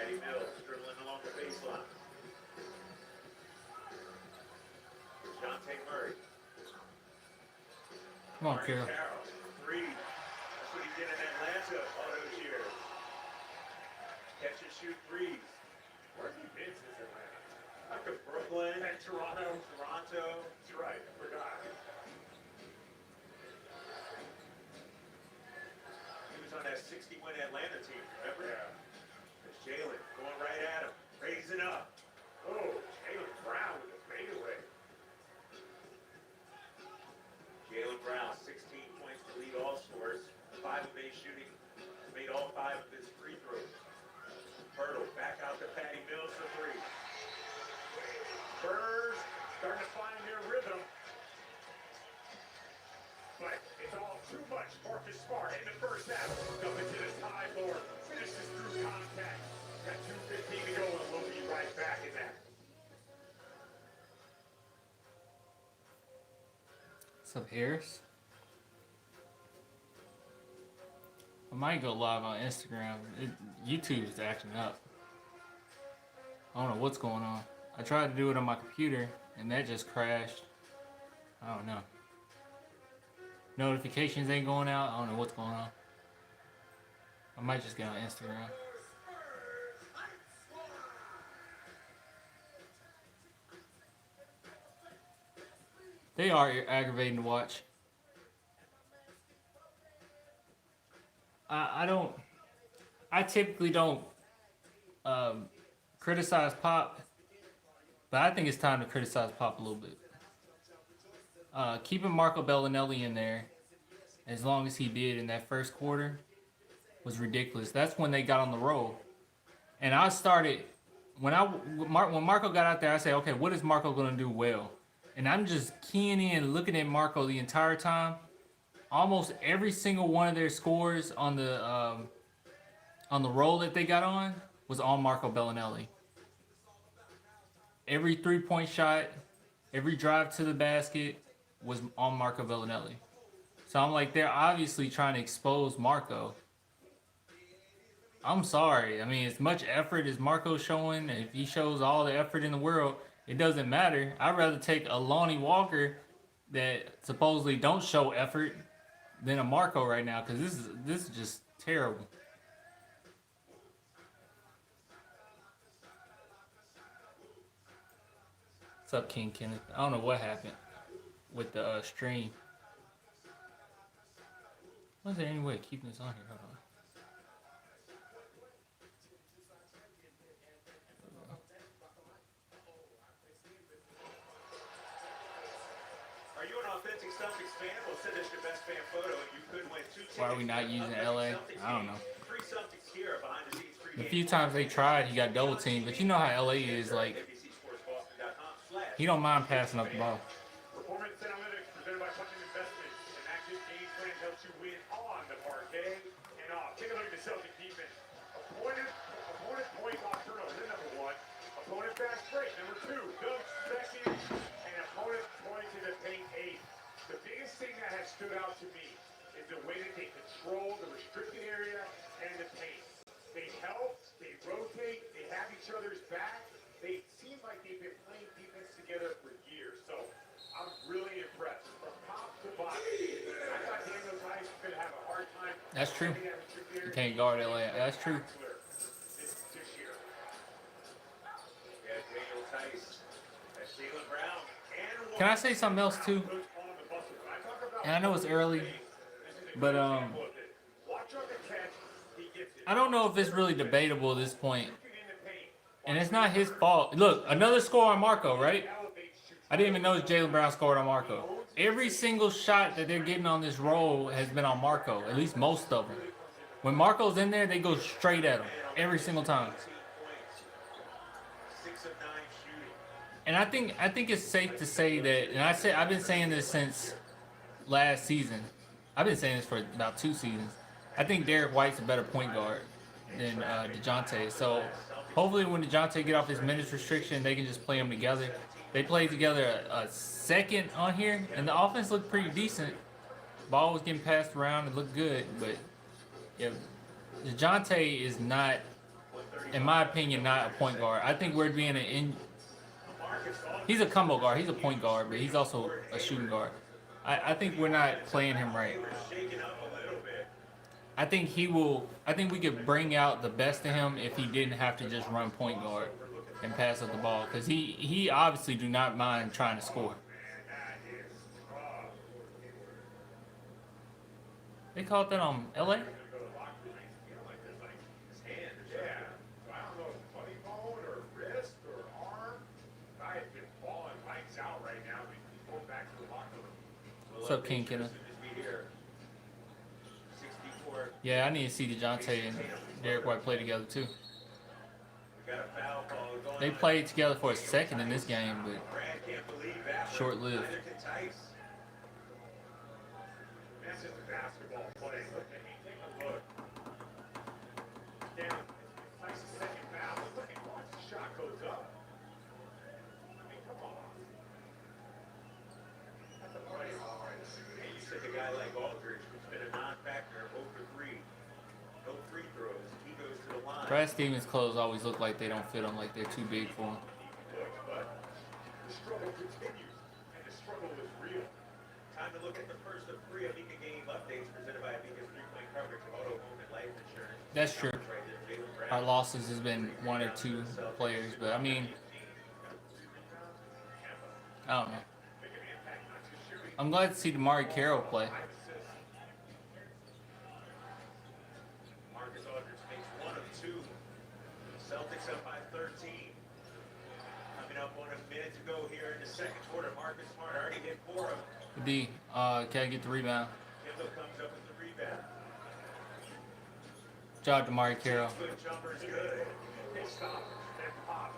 Patty Mills dribbling along the baseline. Dante Murray. Come on, Carroll. Three. That's what he did in Atlanta all those years. Catch and shoot threes. Where have you been since Atlanta? Like to Brooklyn and Toronto. That's right. I forgot. He was on that 60-win Atlanta team, remember? Yeah. There's Jalen going right at him. Raising up. Oh, Jalen Brown with the fadeaway. Jalen Brown, 16 points to lead all scorers. 5 of 8 shooting. Made all 5 of his free throws. Hurdle back out to Patty Mills for 3. Spurs starting to find their rhythm. But it's all too much. Marcus Smart in the first half. Coming to this high board. Finishes through contact. Got 2:15 to go, and we'll be right back in that. What's up, Harris? I might go live on Instagram. YouTube is acting up. I don't know what's going on. I tried to do it on my computer, and that just crashed. I don't know. Notifications ain't going out. I don't know what's going on. I might just get on Instagram. They are aggravating to watch. I typically don't criticize Pop, but I think it's time to criticize Pop a little bit. Keeping Marco Bellinelli in there as long as he did in that first quarter was ridiculous. That's when they got on the roll. And I started, when Marco got out there, I said, okay, what is Marco going to do well? And I'm just keying in, looking at Marco the entire time. Almost every single one of their scores on the roll that they got on was on Marco Bellinelli. Every 3-point shot, every drive to the basket was on Marco Bellinelli. So I'm like, they're obviously trying to expose Marco. I'm sorry. I mean, as much effort as Marco's showing, if he shows all the effort in the world, it doesn't matter. I'd rather take a Lonnie Walker that supposedly don't show effort than a Marco right now, because this is just terrible. What's up, King Kenneth? I don't know what happened with the stream. Was there any way of keeping this on here? Hold on. Are you an authentic Celtics fan? Well, send us your best fan photo, and you could win 2 tickets. Why are we not using LA? I don't know. Free Celtics gear behind the scenes. The few times they tried, he got double teamed, but you know how LA is. Like, he don't mind passing up the ball. Performance analytics presented by Punch Investments. An active game plan helps you win on the parquet and off. Take a look at the Celtic defense. Opponent point off turnover, number 1. Opponent fast break, number 2. Dunk second, and opponent point to the paint 8. The biggest thing that has stood out to me is the way that they control the restricted area and the paint. They help, they rotate, they have each other's back. They seem like they've been playing defense together for years. So I'm really impressed. From top to bottom, I thought Daniel Tice was going to have a hard time. That's true. You can't guard LA. That's true. This year. Yeah, Daniel Tice, Jalen Brown, and Can I say something else too? And I know it's early, but I don't know if it's really debatable at this point. And it's not his fault. Look, another score on Marco, right? I didn't even notice Jalen Brown scored on Marco. Every single shot that they're getting on this roll has been on Marco, at least most of them. When Marco's in there, they go straight at him every single time. And I think it's safe to say that, and I've been saying this since last season. I've been saying this for about 2 seasons. I think Derek White's a better point guard than DeJounte. So hopefully when DeJounte get off his minutes restriction, they can just play them together. They played together a second on here, and the offense looked pretty decent. Ball was getting passed around. It looked good, but yeah, DeJounte is not in my opinion, not a point guard. I think we're being he's a combo guard. He's a point guard, but he's also a shooting guard. I think we're not playing him right. I think he will. I think we could bring out the best of him if he didn't have to just run point guard and pass up the ball, because he obviously do not mind trying to score. They called that on LA? What's up, King Kenna? Yeah, I need to see DeJounte and Derek White play together too. They played together for a second in this game, but short-lived. A guy like Aldridge, who's been a non-factor, 0 for 3, no free throws, he goes to the line. Brad Stevens' clothes always look like they don't fit him, like they're too big for him. But the struggle continues, and the struggle is real. Time to look at the first of 3 Amica game updates presented by Amica's 3-point coverage of auto, home, and life insurance. That's true. Our losses has been 1 or 2 players, but I mean, I don't know. I'm glad to see Damari Carroll play. Marcus Aldridge makes 1 of 2. Celtics up by 13. Coming up on a minute to go here in the second quarter. Marcus Smart already hit 4 of them. D, can I get the rebound? Kendall comes up with the rebound. Good job, Damari Carroll. Good jumper is good. They stop and pop.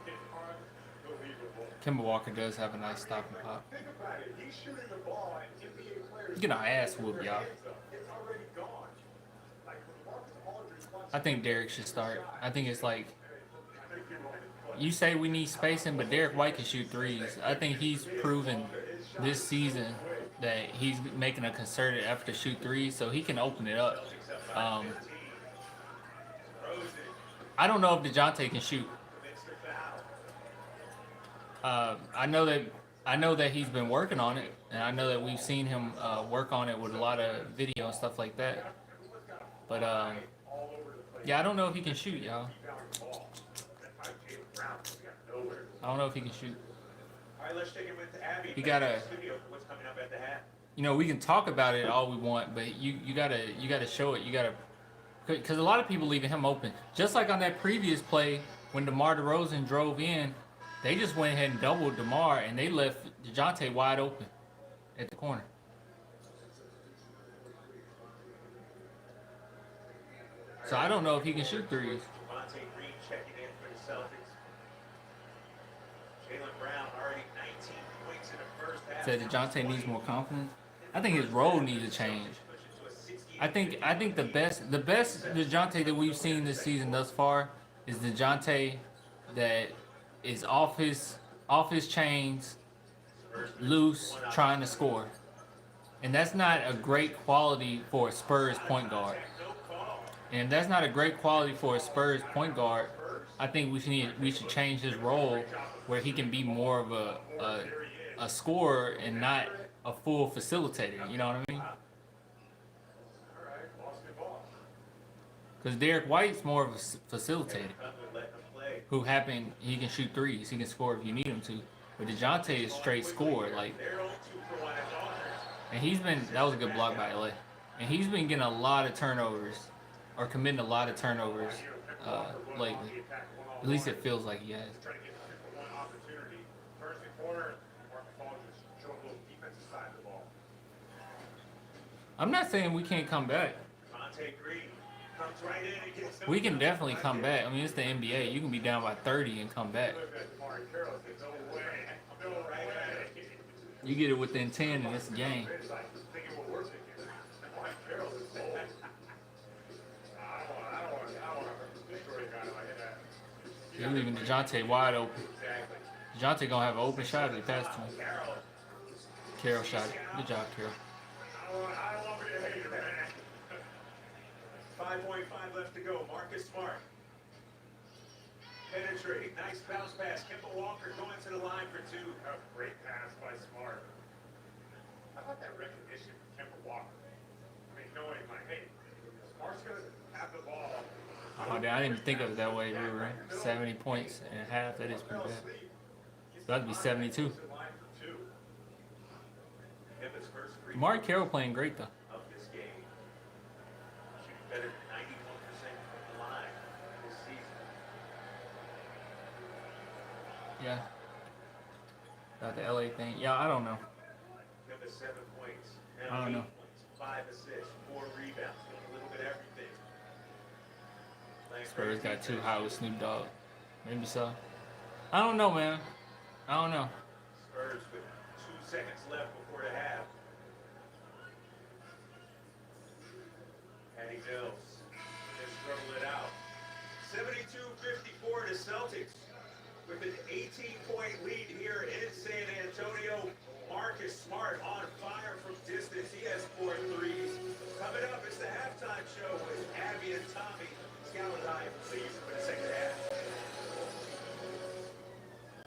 Kemba Walker does have a nice stop and pop. Think about it. He's shooting the ball and NBA players. Get our ass whooped, y'all. It's already gone. Like Marcus Aldridge wants I think Derek should start. I think it's like, you say we need spacing, but Derek White can shoot threes. I think he's proven this season that he's making a concerted effort to shoot threes, so he can open it up. I don't know if DeJounte can shoot. I know that he's been working on it, and I know that we've seen him work on it with a lot of video and stuff like that. But yeah, I don't know if he can shoot, y'all. I don't know if he can shoot. All right, let's take it with Abby. He gotta. What's coming up at the hat? You know, we can talk about it all we want, but you gotta show it. You gotta, because a lot of people leaving him open. Just like on that previous play when DeMar DeRozan drove in. They just went ahead and doubled DeMar, and they left DeJounte wide open at the corner. So I don't know if he can shoot threes. Monte Green checking in for the Celtics. Jaylen Brown already 19 points in the first half. Said DeJounte needs more confidence. I think his role needs to change. I think the best DeJounte that we've seen this season thus far is DeJounte that is off his chains, loose, trying to score. And that's not a great quality for a Spurs point guard. And if that's not a great quality for a Spurs point guard, I think we should change his role where he can be more of a scorer and not a full facilitator. You know what I mean? Because Derek White's more of a facilitator. He can shoot threes, he can score if you need him to. But DeJounte is straight scorer, like, and that was a good block by LA. And he's been getting a lot of turnovers, or committing a lot of turnovers lately. At least it feels like he has. I'm not saying we can't come back. We can definitely come back. I mean, it's the NBA. You can be down by 30 and come back. You get it within 10 and it's a game. You're leaving DeJounte wide open. DeJounte gonna have an open shot if he passes to him. Carroll shot it. Good job, Carroll. 5.5 left to go. Marcus Smart. penetrating. Nice bounce pass. Kemba Walker going to the line for two. A great pass by Smart. How about that recognition from Kemba Walker? I mean, knowing, like, hey, Smart's going to have the ball. Oh, I didn't even think of it that way. We were 70 points and a half. That is pretty bad. It's about to be 72. Mark Carroll playing great, though. Of this game. Shooting better than 91% from the line this season. Yeah. About the LA thing. Yeah, I don't know. Kemba 7 points. I don't know. 5 assists, 4 rebounds, doing a little bit of everything. Spurs got too high with Snoop Dogg. Maybe so. I don't know, man. I don't know. Spurs with 2 seconds left before the half. Patty Mills just dribble it out. 72-54 to Celtics with an 18-point lead here in San Antonio. Marcus Smart on fire from distance. He has 4 threes. Coming up, it's the halftime show with Abby and Tommy. Scallon please for the second half.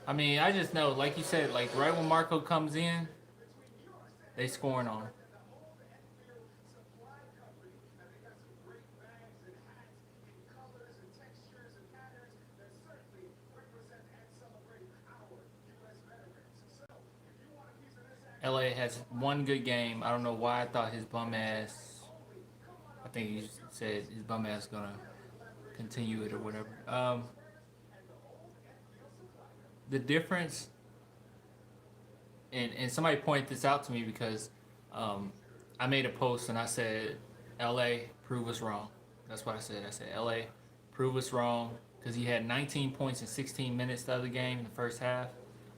I mean, I just know, like you said, like right when Marco comes in, they scoring on him. LA has one good game. I don't know why I thought his bum ass. I think he said his bum ass gonna continue it or whatever. The difference, and somebody pointed this out to me because I made a post and I said, LA, prove us wrong. That's what I said. I said, LA, prove us wrong, because he had 19 points in 16 minutes the other game in the first half.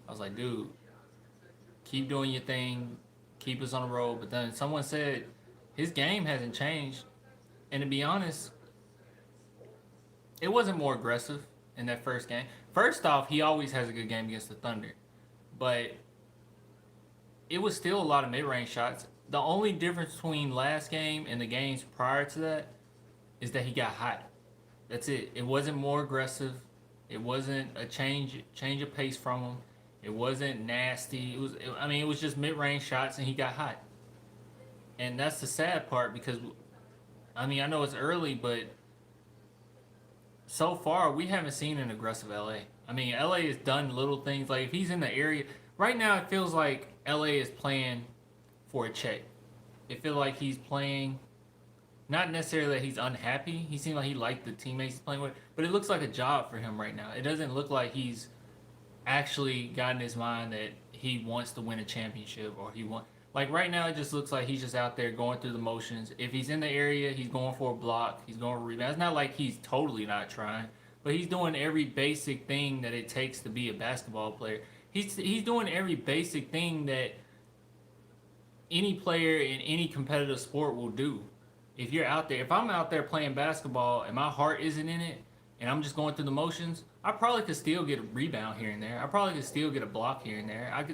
I was like, dude, keep doing your thing, keep us on the road. But then someone said his game hasn't changed. And to be honest, it wasn't more aggressive in that first game. First off, he always has a good game against the Thunder. But it was still a lot of mid-range shots. The only difference between last game and the games prior to that is that he got hot. That's it. It wasn't more aggressive. It wasn't a change of pace from him. It wasn't nasty. It was just mid-range shots and he got hot. And that's the sad part because, I know it's early, but so far we haven't seen an aggressive LA. LA has done little things. Like if he's in the area, right now it feels like LA is playing for a check. It feels like he's playing, not necessarily that he's unhappy. He seemed like he liked the teammates he's playing with, but it looks like a job for him right now. It doesn't look like he's actually got in his mind that he wants to win a championship or like right now it just looks like he's just out there going through the motions. If he's in the area, he's going for a block, he's going for a rebound. It's not like he's totally not trying, but he's doing every basic thing that it takes to be a basketball player. He's doing every basic thing that any player in any competitive sport will do. If you're out there, if I'm out there playing basketball and my heart isn't in it and I'm just going through the motions, I probably could still get a rebound here and there. I probably could still get a block here and there.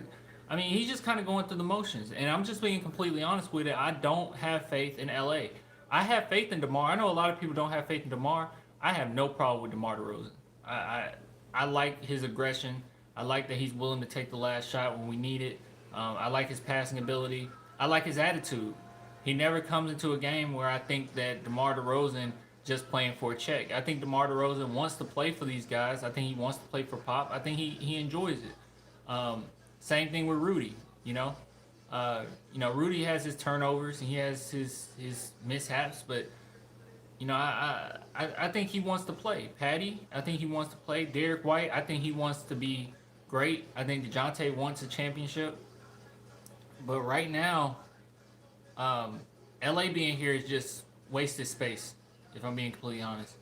He's just kind of going through the motions. And I'm just being completely honest with it. I don't have faith in LA. I have faith in DeMar. I know a lot of people don't have faith in DeMar. I have no problem with DeMar DeRozan. I like his aggression. I like that he's willing to take the last shot when we need it. I like his passing ability. I like his attitude. He never comes into a game where I think that DeMar DeRozan just playing for a check. I think DeMar DeRozan wants to play for these guys. I think he wants to play for Pop. I think he enjoys it. Same thing with Rudy. Rudy has his turnovers and he has his mishaps, but I think he wants to play. Patty, I think he wants to play. Derek White, I think he wants to be great. I think DeJounte wants a championship. But right now, LA being here is just wasted space, if I'm being completely honest.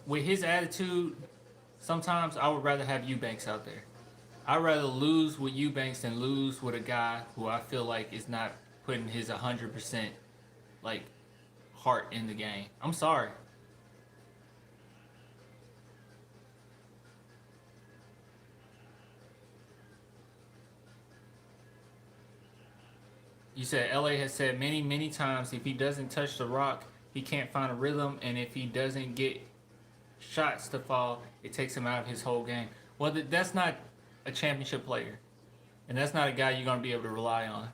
With his attitude, sometimes I would rather have Eubanks out there. I'd rather lose with Eubanks than lose with a guy who I feel like is not putting his 100% heart in the game. I'm sorry. You said LA has said many, many times if he doesn't touch the rock, he can't find a rhythm, and if he doesn't get shots to fall, it takes him out of his whole game. Well, that's not a championship player, and that's not a guy you're going to be able to rely on.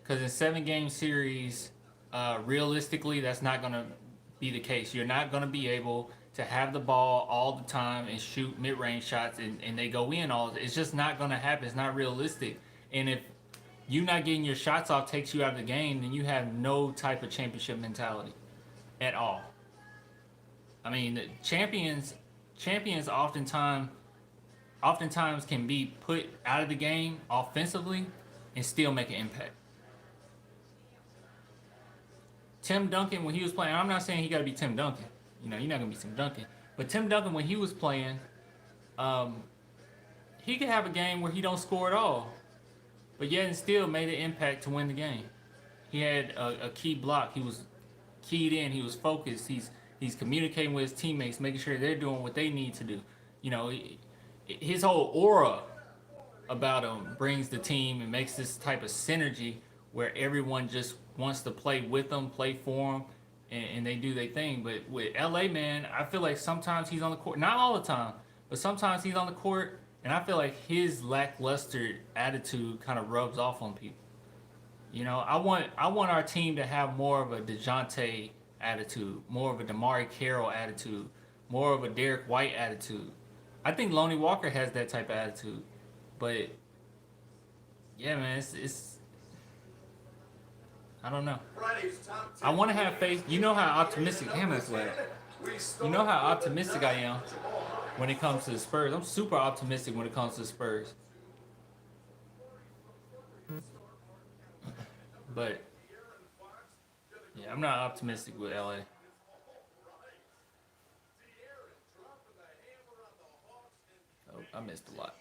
Because in 7-game series, realistically, that's not going to be the case. You're not going to be able to have the ball all the time and shoot mid-range shots and they go in all. It's just not going to happen. It's not realistic. And if you not getting your shots off takes you out of the game, then you have no type of championship mentality at all. I mean, champions oftentimes can be put out of the game offensively and still make an impact. Tim Duncan, when he was playing, I'm not saying he got to be Tim Duncan. You know, you're not going to be Tim Duncan. But Tim Duncan, when he was playing, he could have a game where he don't score at all, but yet and still made an impact to win the game. He had a key block. He was keyed in. He was focused. He's communicating with his teammates, making sure they're doing what they need to do. You know, his whole aura about him brings the team and makes this type of synergy where everyone just wants to play with them, play for them, and they do their thing. But with LA, man, I feel like sometimes he's on the court, not all the time, but sometimes he's on the court, and I feel like his lackluster attitude kind of rubs off on people. You know, I want our team to have more of a DeJounte attitude, more of a DeMarre Carroll attitude, more of a Derek White attitude. I think Lonnie Walker has that type of attitude, but yeah, man, it's I don't know. I want to have faith. You know how optimistic You know how optimistic I am when it comes to the Spurs. I'm super optimistic when it comes to the Spurs. But yeah, I'm not optimistic with LA. Oh, I missed a lot.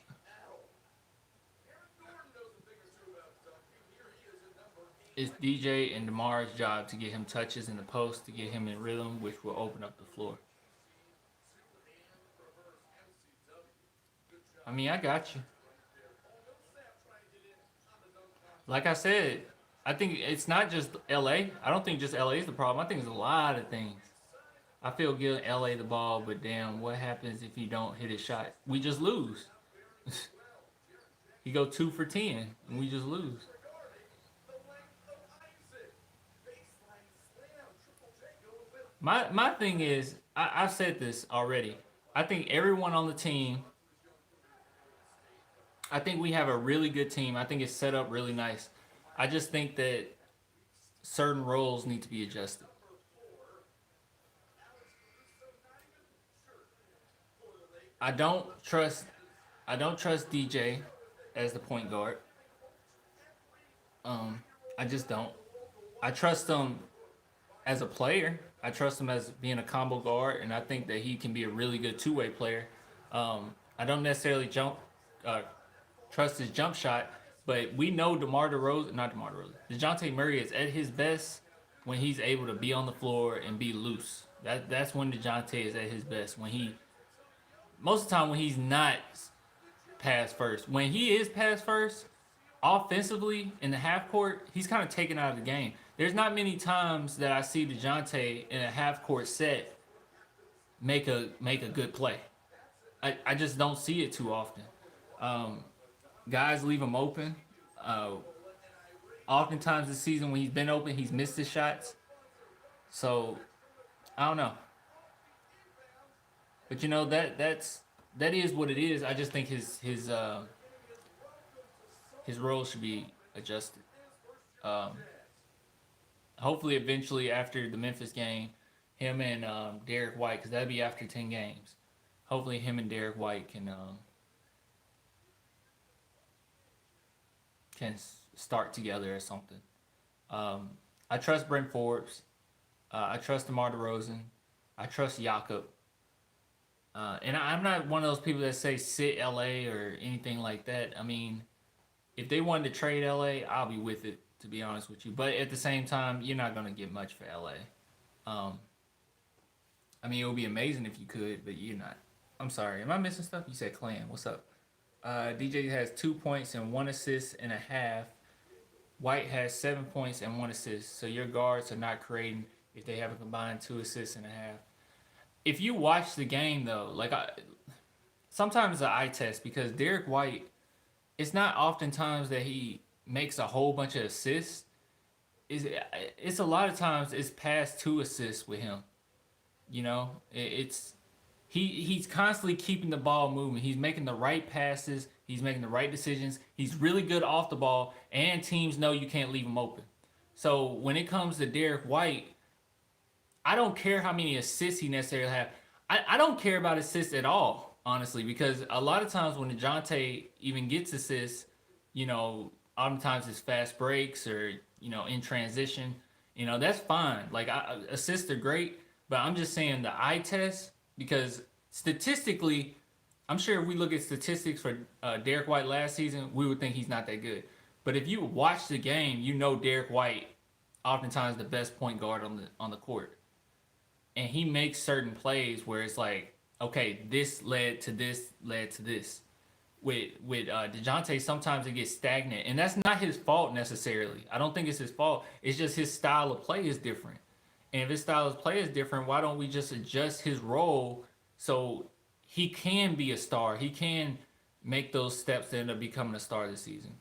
It's DJ and DeMar's job to get him touches in the post, to get him in rhythm, which will open up the floor. I mean, I got you. Like I said, I think it's not just LA. I don't think just LA is the problem. I think it's a lot of things. I feel giving LA the ball, but damn, what happens if you don't hit a shot? We just lose. You go 2 for 10, and we just lose. My thing is, I've said this already. I think everyone on the team, I think we have a really good team. I think it's set up really nice. I just think that certain roles need to be adjusted. I don't trust DJ as the point guard. I just don't. I trust him as a player. I trust him as being a combo guard, and I think that he can be a really good two-way player. I don't necessarily trust his jump shot, but we know DeJounte Murray is at his best when he's able to be on the floor and be loose. That's when DeJounte is at his best. Most of the time when he's not pass first. When he is pass first, offensively in the half court, he's kind of taken out of the game. There's not many times that I see DeJounte in a half court set make a good play. I just don't see it too often. Guys leave him open. Oftentimes this season when he's been open, he's missed his shots. So I don't know. But you know that is what it is. I just think his role should be adjusted. Hopefully, eventually after the Memphis game, him and Derek White, because that'd be after 10 games. Hopefully, him and Derek White can start together or something. I trust Brent Forbes. I trust DeMar DeRozan. I trust Jakob. And I'm not one of those people that say sit LA or anything like that. I mean, if they wanted to trade LA, I'll be with it, to be honest with you. But at the same time, you're not going to get much for LA. I mean, it would be amazing if you could, but you're not. I'm sorry. Am I missing stuff? You said Clan. What's up? DJ has 2 points and 1 assist and a half. White has 7 points and 1 assist. So your guards are not creating. if they have a combined 2.5 assists. If you watch the game though, sometimes it's an eye test because Derek White, it's not oftentimes that he makes a whole bunch of assists. It's a lot of times it's past 2 assists with him. You know, it's he's constantly keeping the ball moving. He's making the right passes. He's making the right decisions. He's really good off the ball, and teams know you can't leave him open. So when it comes to Derek White, I don't care how many assists he necessarily have. I don't care about assists at all, honestly, because a lot of times when DeJounte even gets assists, oftentimes it's fast breaks or, in transition. That's fine. Like, assists are great, but I'm just saying the eye test, because statistically, I'm sure if we look at statistics for Derek White last season, we would think he's not that good. But if you watch the game, Derek White, oftentimes the best point guard on the court. And he makes certain plays where it's like, okay, this led to this, led to this. With DeJounte, sometimes it gets stagnant, and that's not his fault necessarily. I don't think it's his fault. It's just his style of play is different. And if his style of play is different, why don't we just adjust his role so he can be a star? He can make those steps to end up becoming a star this season.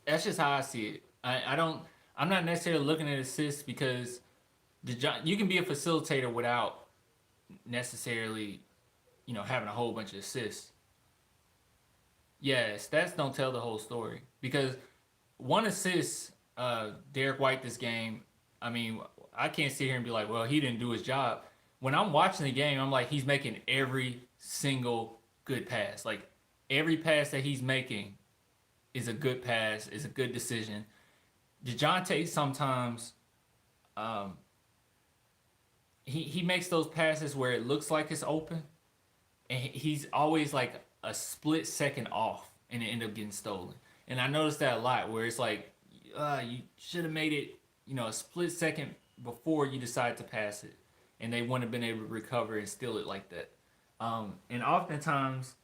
That's just how I see it. I'm not necessarily looking at assists because you can be a facilitator without necessarily, having a whole bunch of assists. Yeah, stats don't tell the whole story, because one assist, Derek White this game, I can't sit here and be like, well, he didn't do his job. When I'm watching the game, I'm like, he's making every single good pass. Like, every pass that he's making is a good pass, is a good decision. DeJounte sometimes, he makes those passes where it looks like it's open, and he's always like a split second off, and it end up getting stolen. And I noticed that a lot, where it's like, you should have made it, a split second before you decide to pass it, and they wouldn't have been able to recover and steal it like that. And oftentimes,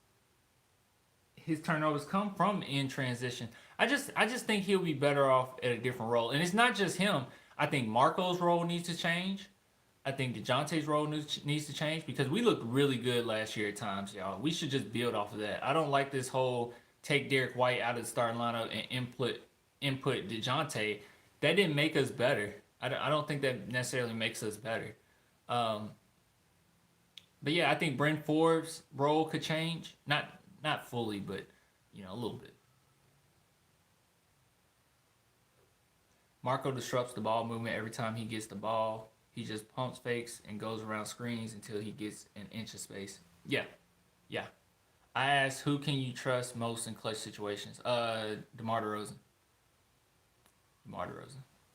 his turnovers come from in transition. I just think he'll be better off at a different role, and it's not just him. I think Marco's role needs to change. I think DeJounte's role needs to change, because we looked really good last year at times, y'all. We should just build off of that. I don't like this whole take Derek White out of the starting lineup and input DeJounte. That didn't make us better. I don't think that necessarily makes us better. But yeah, I think Bryn Forbes' role could change. Not fully, but a little bit. Marco disrupts the ball movement every time he gets the ball. He just pumps fakes and goes around screens until he gets an inch of space. Yeah. I asked, who can you trust most in clutch situations? DeMar DeRozan.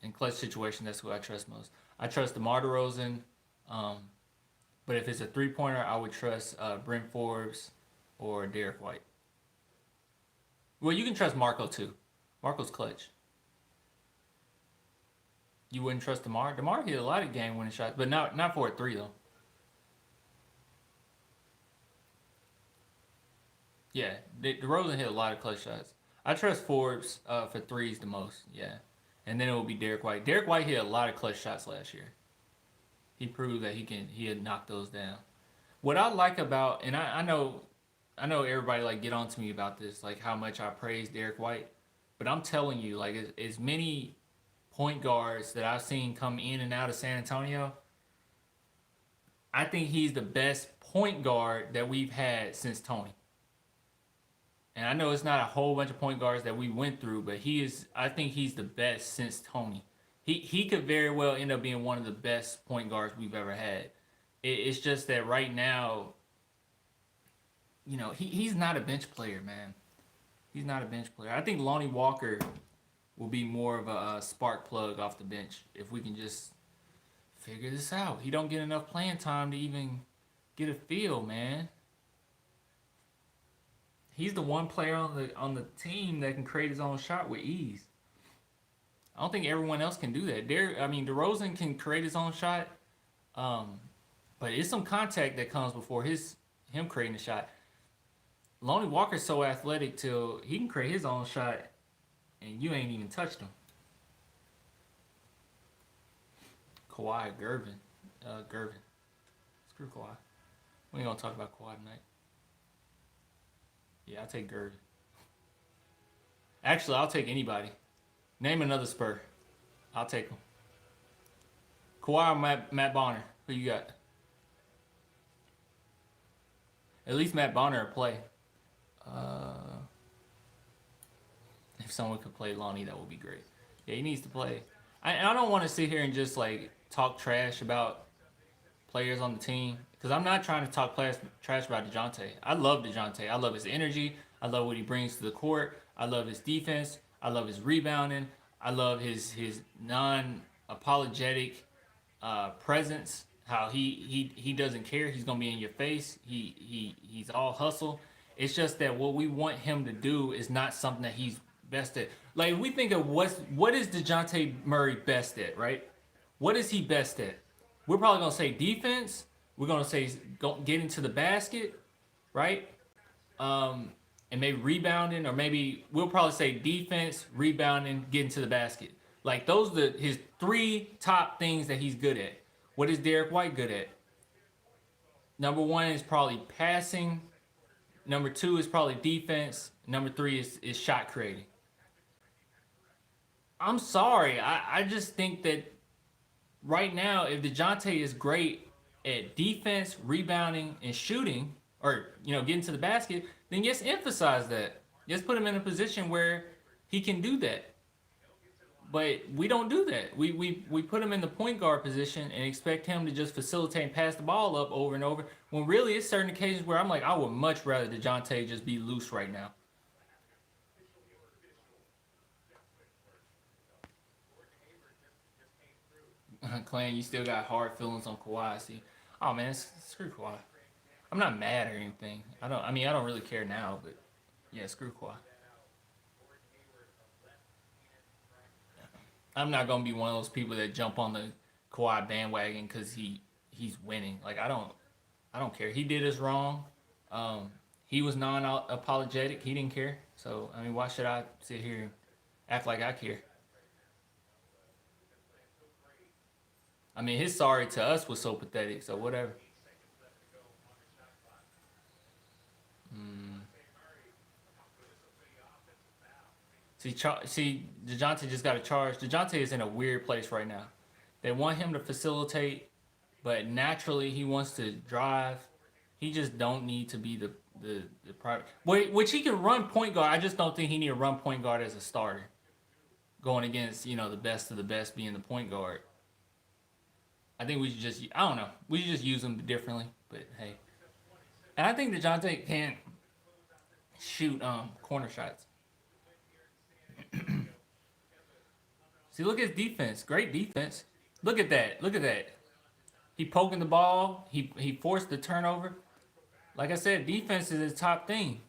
In clutch situations, that's who I trust most. I trust DeMar DeRozan. But if it's a three-pointer, I would trust Bryn Forbes or Derek White. Well, you can trust Marco too. Marco's clutch. You wouldn't trust DeMar? DeMar hit a lot of game-winning shots, but not for a three, though. Yeah, DeRozan hit a lot of clutch shots. I trust Forbes for threes the most, yeah. And then it will be Derek White. Derek White hit a lot of clutch shots last year. He proved that he had knocked those down. What I like about, and I know everybody get on to me about this, how much I praise Derek White, but I'm telling you, as many point guards that I've seen come in and out of San Antonio, I think he's the best point guard that we've had since Tony. And I know it's not a whole bunch of point guards that we went through, but I think he's the best since Tony. He could very well end up being one of the best point guards we've ever had. It's just that right now, he's not a bench player, man. He's not a bench player. I think Lonnie Walker will be more of a spark plug off the bench if we can just figure this out. He don't get enough playing time to even get a feel, man. He's the one player on the team that can create his own shot with ease. I don't think everyone else can do that. DeRozan can create his own shot, but it's some contact that comes before him creating a shot. Lonnie Walker's so athletic till he can create his own shot, and you ain't even touched him. Kawhi or Gervin. Gervin. Screw Kawhi. We ain't gonna talk about Kawhi tonight. Yeah, I'll take Gervin. Actually, I'll take anybody. Name another Spur. I'll take him. Kawhi or Matt Bonner? Who you got? At least Matt Bonner will play. If someone could play Lonnie, that would be great. Yeah, he needs to play. I don't want to sit here and just like talk trash about players on the team because I'm not trying to talk trash about DeJounte. I love DeJounte. I love his energy. I love what he brings to the court. I love his defense. I love his rebounding. I love his non-apologetic presence. How he doesn't care. He's gonna be in your face. He's all hustle. It's just that what we want him to do is not something that he's best at. Like we think of what is DeJounte Murray best at, right? What is he best at? We're probably gonna say defense. We're gonna say get into the basket, right? And maybe rebounding, or maybe we'll probably say defense, rebounding, getting to the basket. Like those are his three top things that he's good at. What is Derek White good at? Number one is probably passing. Number two is probably defense. Number three is shot creating. I'm sorry. I just think that right now, if DeJounte is great at defense, rebounding, and shooting, or getting to the basket, then just emphasize that. Just put him in a position where he can do that. But we don't do that. We put him in the point guard position and expect him to just facilitate and pass the ball up over and over. When really it's certain occasions where I'm like, I would much rather DeJounte just be loose right now. Clan, you still got hard feelings on Kawhi. See, oh man, screw Kawhi. I'm not mad or anything. I don't really care now, but yeah, screw Kawhi. I'm not gonna be one of those people that jump on the Kawhi bandwagon because he's winning. Like I don't care. He did us wrong. He was non-apologetic. He didn't care. So why should I sit here and act like I care? His sorry to us was so pathetic. So whatever. See, DeJounte just got a charge. DeJounte is in a weird place right now. They want him to facilitate, but naturally he wants to drive. He just don't need to be the private. Which he can run point guard. I just don't think he need to run point guard as a starter. Going against, the best of the best being the point guard. I think we should just, I don't know. We should just use him differently, but hey. And I think DeJounte can shoot corner shots. See, look at his defense. Great defense. Look at that. Look at that. He poking the ball. He forced the turnover. Like I said, defense is his top thing.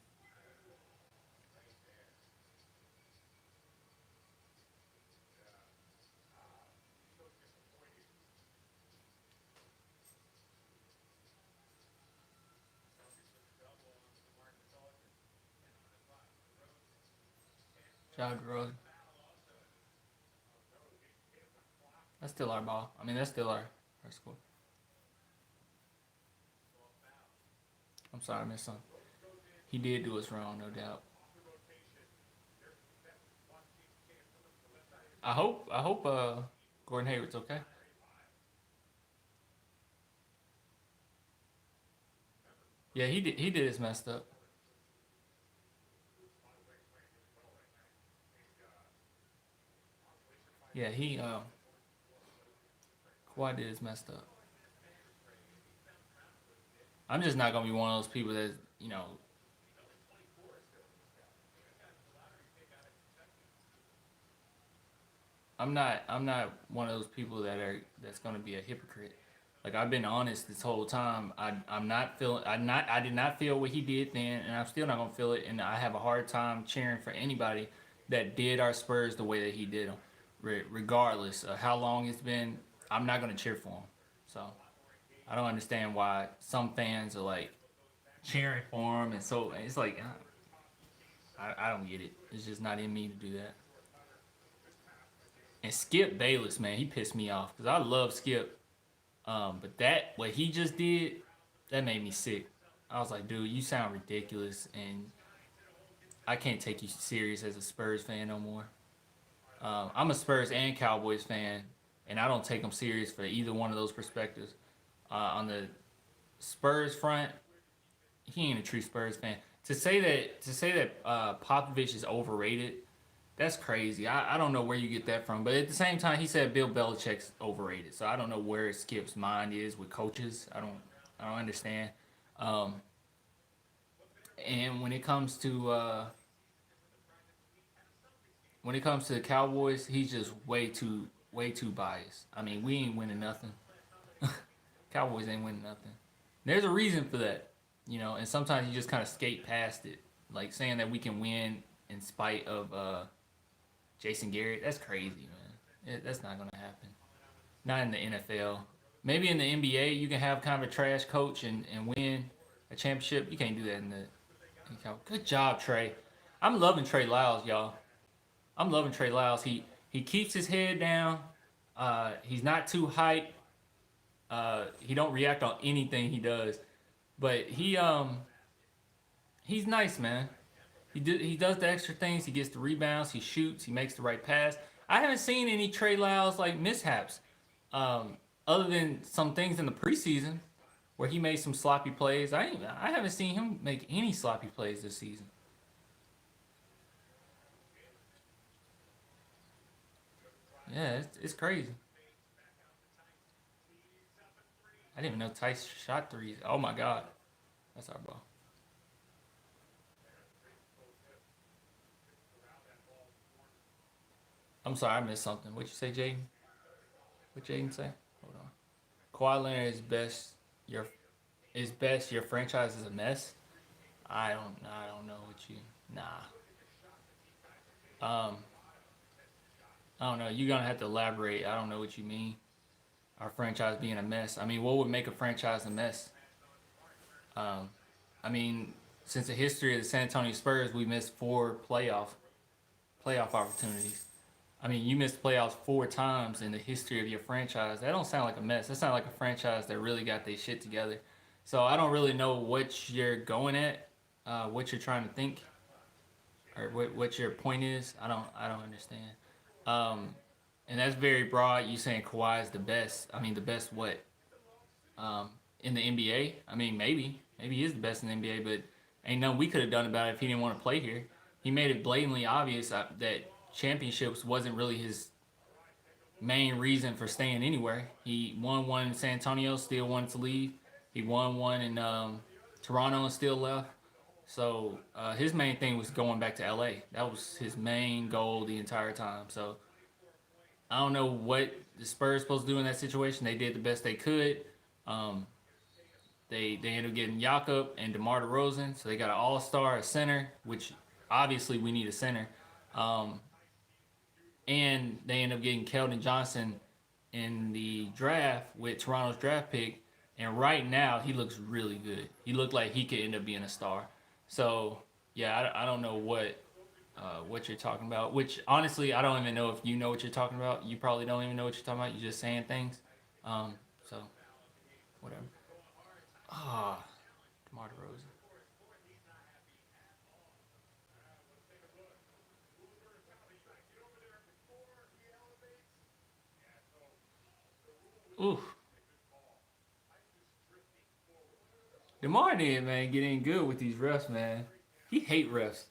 That's still our ball. That's still our score. I'm sorry, I missed something. He did do us wrong, no doubt. I hope Gordon Hayward's okay. Yeah, he did his messed up. Yeah, Kawhi did his messed up. I'm just not gonna be one of those people that I'm not one of those people that's gonna be a hypocrite. Like I've been honest this whole time. I did not feel what he did then, and I'm still not gonna feel it. And I have a hard time cheering for anybody that did our Spurs the way that he did them. Regardless of how long it's been, I'm not gonna cheer for him. So I don't understand why some fans are like cheering for him, and so it's like I don't get it. It's just not in me to do that. And Skip Bayless, man, he pissed me off because I love Skip. But what he just did, that made me sick. I was like, dude, you sound ridiculous, and I can't take you serious as a Spurs fan no more. I'm a Spurs and Cowboys fan, and I don't take them serious for either one of those perspectives. On the Spurs front, he ain't a true Spurs fan. To say that Popovich is overrated, that's crazy. I don't know where you get that from. But at the same time, he said Bill Belichick's overrated. So I don't know where Skip's mind is with coaches. I don't understand. Um, and when it comes to the Cowboys, he's just way too biased. I mean, we ain't winning nothing. Cowboys ain't winning nothing. There's a reason for that, and sometimes you just kind of skate past it. Like saying that we can win in spite of Jason Garrett, that's crazy, man. That's not gonna happen. Not in the NFL. Maybe in the NBA, you can have kind of a trash coach and win a championship. You can't do that in the. Good job, Trey. I'm loving Trey Lyles, y'all. I'm loving Trey Lyles. He keeps his head down. He's not too hype. He don't react on anything he does, but he's nice, man. He does the extra things. He gets the rebounds. He shoots. He makes the right pass. I haven't seen any Trey Lyles like mishaps, other than some things in the preseason where he made some sloppy plays. I haven't seen him make any sloppy plays this season. Yeah, it's crazy. I didn't even know Tice shot threes. Oh my god, that's our ball. I'm sorry, I missed something. What you say, Jaden? What Jaden say? Hold on. Kawhi Leonard is best. Your franchise is a mess. I don't know what you. Nah. Um. I don't know. You're gonna have to elaborate. I don't know what you mean. Our franchise being a mess. I mean, what would make a franchise a mess? Um. I mean, since the history of the San Antonio Spurs, we missed four playoff opportunities. I mean, you missed playoffs four times in the history of your franchise. That don't sound like a mess. That sounds like a franchise that really got their shit together. So I don't really know what you're going at, what you're trying to think, or what your point is. I don't understand. Um, and that's very broad. You saying Kawhi is the best. I mean, the best what? Um, in the NBA? I mean, maybe he is the best in the NBA, but ain't nothing we could have done about it if he didn't want to play here. He made it blatantly obvious that championships wasn't really his main reason for staying anywhere. He won one in San Antonio, still wanted to leave. He won one in Toronto and still left. So his main thing was going back to LA. That was his main goal the entire time. So I don't know what the Spurs supposed to do in that situation. They did the best they could. Um, they ended up getting Jakob and DeMar DeRozan, so they got an all-star, a center, which obviously we need a center. Um, and they end up getting Keldon Johnson in the draft with Toronto's draft pick. And right now, he looks really good. He looked like he could end up being a star. So, yeah, I don't know what you're talking about. Which, honestly, I don't even know if you know what you're talking about. You probably don't even know what you're talking about. You're just saying things. So, whatever. Ah, DeMar DeRozan. Ooh, DeMar did, man, get in good with these refs, man. He hate refs.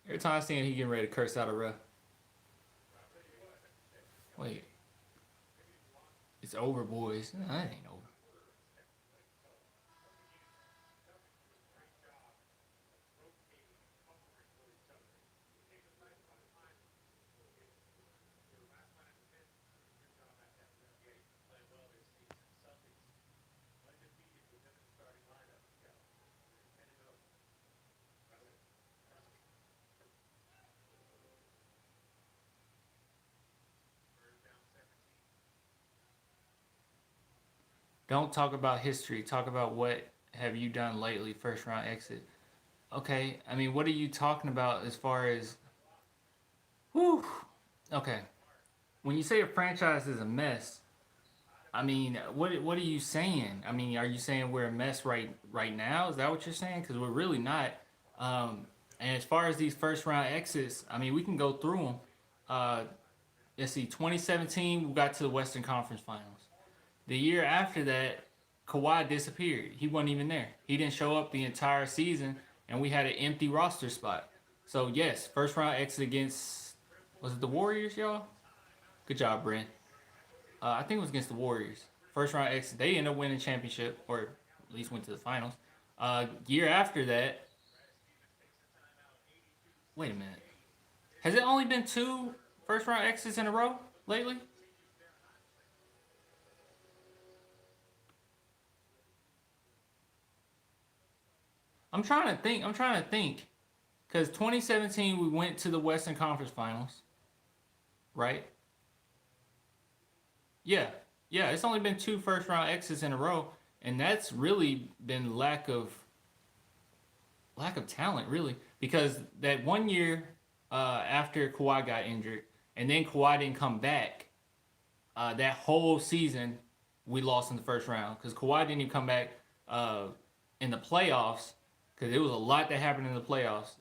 Every time I see him, he getting ready to curse out a ref. Wait, it's over, boys. Nah, that ain't over. Don't talk about history. Talk about what have you done lately. First round exit. Okay, I mean, what are you talking about as far as? Whew. Okay. When you say a franchise is a mess, I mean, what are you saying? I mean, are you saying we're a mess right now? Is that what you're saying? Because we're really not. And as far as these first round exits, I mean, we can go through them. Uh, let's see, 2017 we got to the Western Conference Finals. The year after that, Kawhi disappeared. He wasn't even there. He didn't show up the entire season, and we had an empty roster spot. So yes, first round exit against, was it the Warriors, y'all? Good job, Brent. I think it was against the Warriors. First round exit. They ended up winning championship, or at least went to the finals. Year after that, wait a minute. Has it only been two first round exits in a row lately? I'm trying to think. I'm trying to think. Because 2017 we went to the Western Conference Finals, right? Yeah, yeah. It's only been two first round exits in a row, and that's really been lack of talent, really. Because that one year after Kawhi got injured, and then Kawhi didn't come back, that whole season we lost in the first round because Kawhi didn't even come back uh, in the playoffs because there was a lot that happened in the playoffs.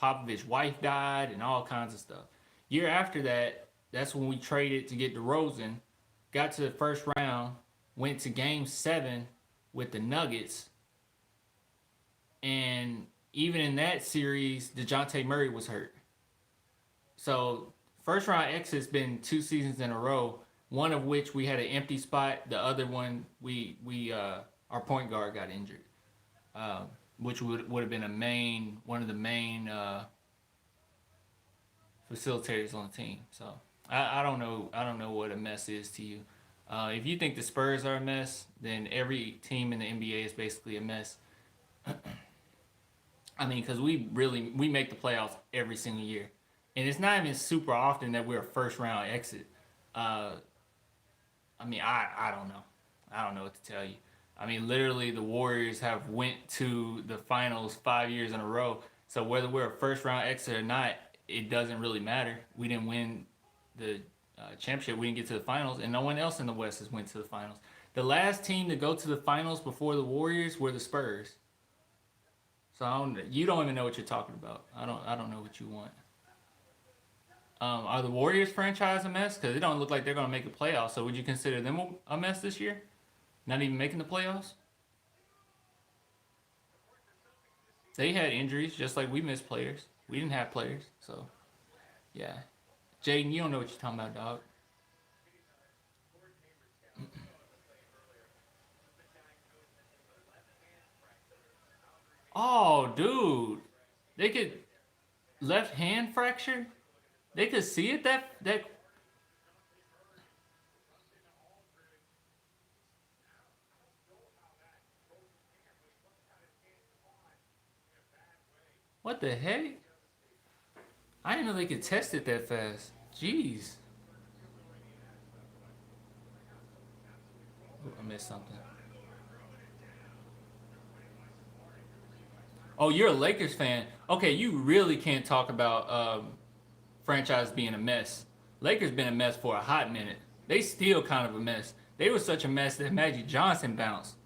Popovich's wife died and all kinds of stuff. Year after that, that's when we traded to get DeRozan. Got to the first round, went to Game 7 with the Nuggets, and even in that series, DeJounte Murray was hurt. So first round exit's been two seasons in a row. One of which we had an empty spot. The other one we our point guard got injured, which would have been one of the main facilitators on the team. So I don't know what a mess is to you. If you think the Spurs are a mess, then every team in the NBA is basically a mess. I mean, because we make the playoffs every single year, and it's not even super often that we're a first round exit. Uh, I mean, I don't know. I don't know what to tell you. I mean, literally, the Warriors have went to the finals 5 years in a row. So whether we're a first round exit or not, it doesn't really matter. We didn't win the championship. We didn't get to the finals, and no one else in the West has went to the finals. The last team to go to the finals before the Warriors were the Spurs. So you don't even know what you're talking about. I don't know what you want. Are the Warriors franchise a mess? Because it don't look like they're going to make the playoffs. So would you consider them a mess this year? Not even making the playoffs? They had injuries just like we missed players. We didn't have players. So, yeah. Jaden, you don't know what you're talking about, dog. Oh, dude. They could left hand fracture? They could see it that what the heck? I didn't know they could test it that fast. Jeez. Ooh, I missed something. Oh, you're a Lakers fan. Okay, you really can't talk about franchise being a mess. Lakers been a mess for a hot minute. They still kind of a mess. They were such a mess that Magic Johnson bounced.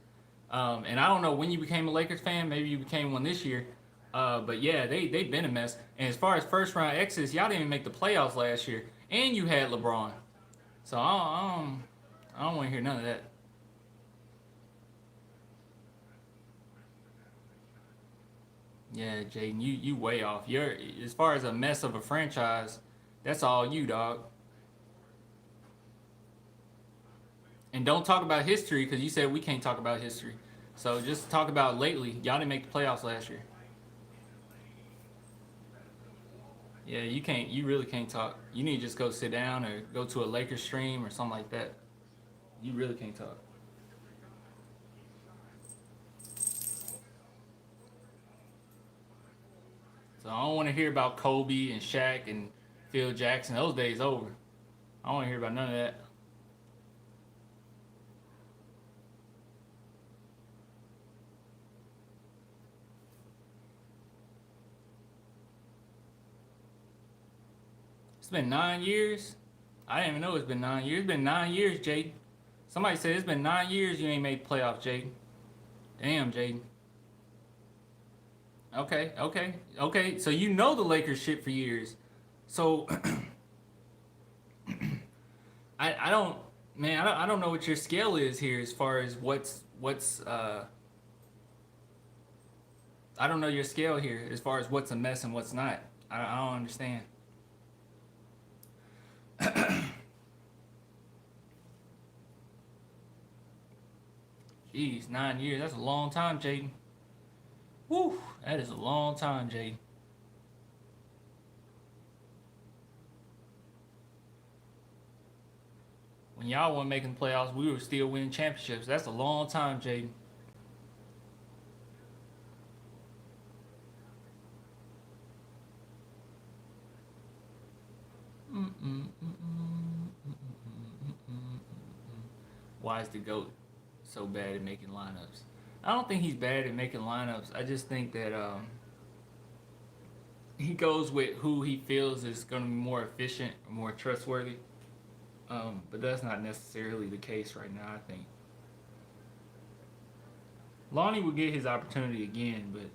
And I don't know when you became a Lakers fan. Maybe you became one this year. But yeah, they've been a mess. And as far as first round exits, y'all didn't even make the playoffs last year, and you had LeBron. So I don't want to hear none of that. Yeah, Jaden, you way off. You're as far as a mess of a franchise, that's all you, dog. And don't talk about history because you said we can't talk about history. So just talk about lately. Y'all didn't make the playoffs last year. Yeah, you can't. You really can't talk. You need to just go sit down or go to a Lakers stream or something like that. You really can't talk. So I don't want to hear about Kobe and Shaq and Phil Jackson. Those days over. I don't want to hear about none of that. It's been 9 years. I didn't even know it's been 9 years. It's been 9 years, Jaden. Somebody said it's been 9 years you ain't made playoffs, Jaden. Damn, Jaden. Okay. So you know the Lakers shit for years. So I don't, man. I don't know what your scale is here as far as what's. I don't know your scale here as far as what's a mess and what's not. I don't understand. Jeez, 9 years. That's a long time, Jaden. Woo, that is a long time, Jaden. When y'all weren't making playoffs, we were still winning championships. That's a long time, Jaden. Why is the GOAT so bad at making lineups? I don't think he's bad at making lineups. I just think that he goes with who he feels is going to be more efficient or more trustworthy. But that's not necessarily the case right now, I think. Lonnie will get his opportunity again, but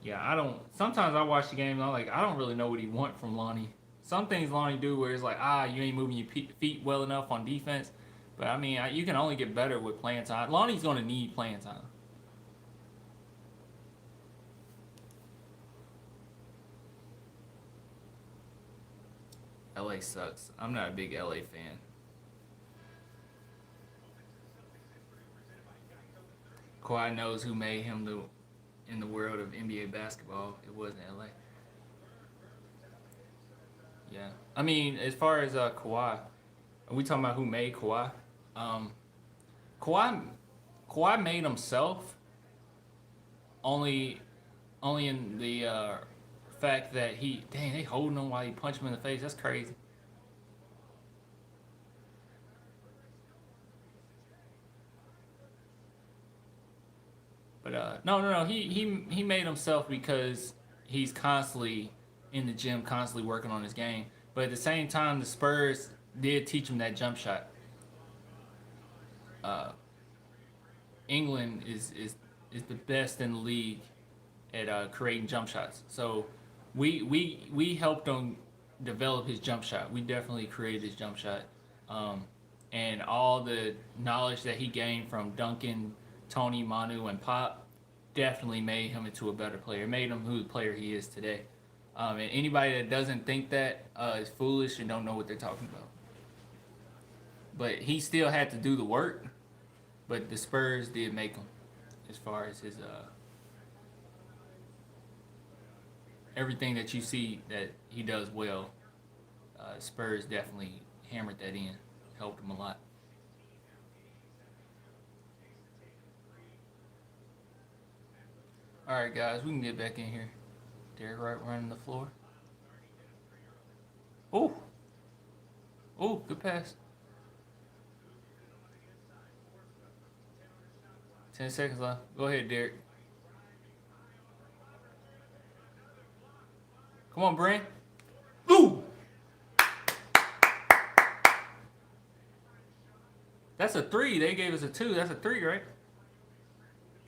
yeah, I don't. Sometimes I watch the game and I'm like, I don't really know what he want from Lonnie. Some things Lonnie do where it's like, you ain't moving your feet well enough on defense. But I mean, you can only get better with playing time. Lonnie's going to need playing time. LA sucks. I'm not a big LA fan. Kawhi knows who made him in the world of NBA basketball. It wasn't LA. Yeah. I mean, as far as Kawhi, are we talking about who made Kawhi? Kawhi made himself only in the fact that they holding him while he punched him in the face. That's crazy. But no. He made himself because he's constantly in the gym, constantly working on his game. But at the same time, the Spurs did teach him that jump shot. England is the best in the league at creating jump shots. So we helped him develop his jump shot. We definitely created his jump shot. And all the knowledge that he gained from Duncan, Tony, Manu, and Pop definitely made him into a better player. Made him who the player he is today. And anybody that doesn't think that is foolish and don't know what they're talking about. But he still had to do the work. But the Spurs did make him, as far as his everything that you see that he does well. Spurs definitely hammered that in, helped him a lot. All right, guys, we can get back in here. Derek Wright running the floor. Oh, good pass. 10 seconds left. Go ahead, Derek. Come on, Brent. Ooh! That's a 3. They gave us a 2. That's a 3, right?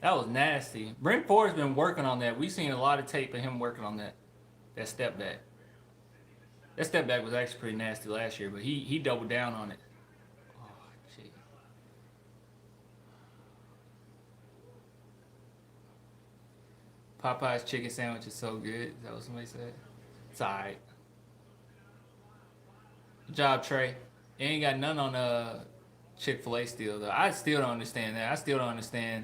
That was nasty. Brent Ford's been working on that. We've seen a lot of tape of him working on that step back. That step back was actually pretty nasty last year, but he doubled down on it. Oh, gee. Popeye's chicken sandwich is so good. Is that what somebody said? It's alright. Good job, Trey. They ain't got none on Chick-fil-A still, though. I still don't understand that. I still don't understand.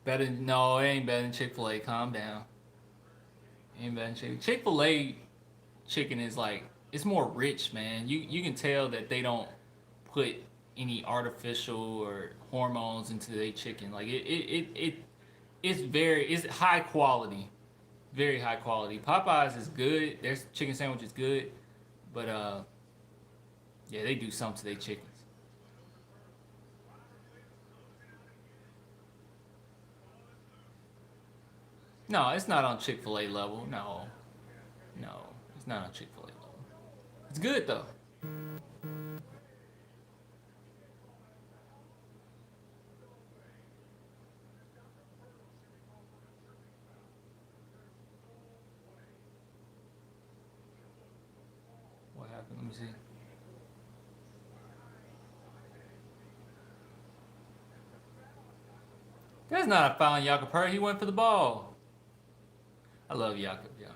No, it ain't better than Chick-fil-A. Calm down. It ain't better than Chick-fil-A chicken is like, it's more rich, man. You can tell that they don't put any artificial or hormones into their chicken. Like it's high quality, very high quality. Popeyes is good. Their chicken sandwich is good, but yeah, they do something to their chickens. No, it's not on Chick-fil-A level. No, it's not on Chick-fil-A level. It's good though. What happened? Let me see. That's not a foul on Jakob Perry. He went for the ball. I love Jakob, yeah.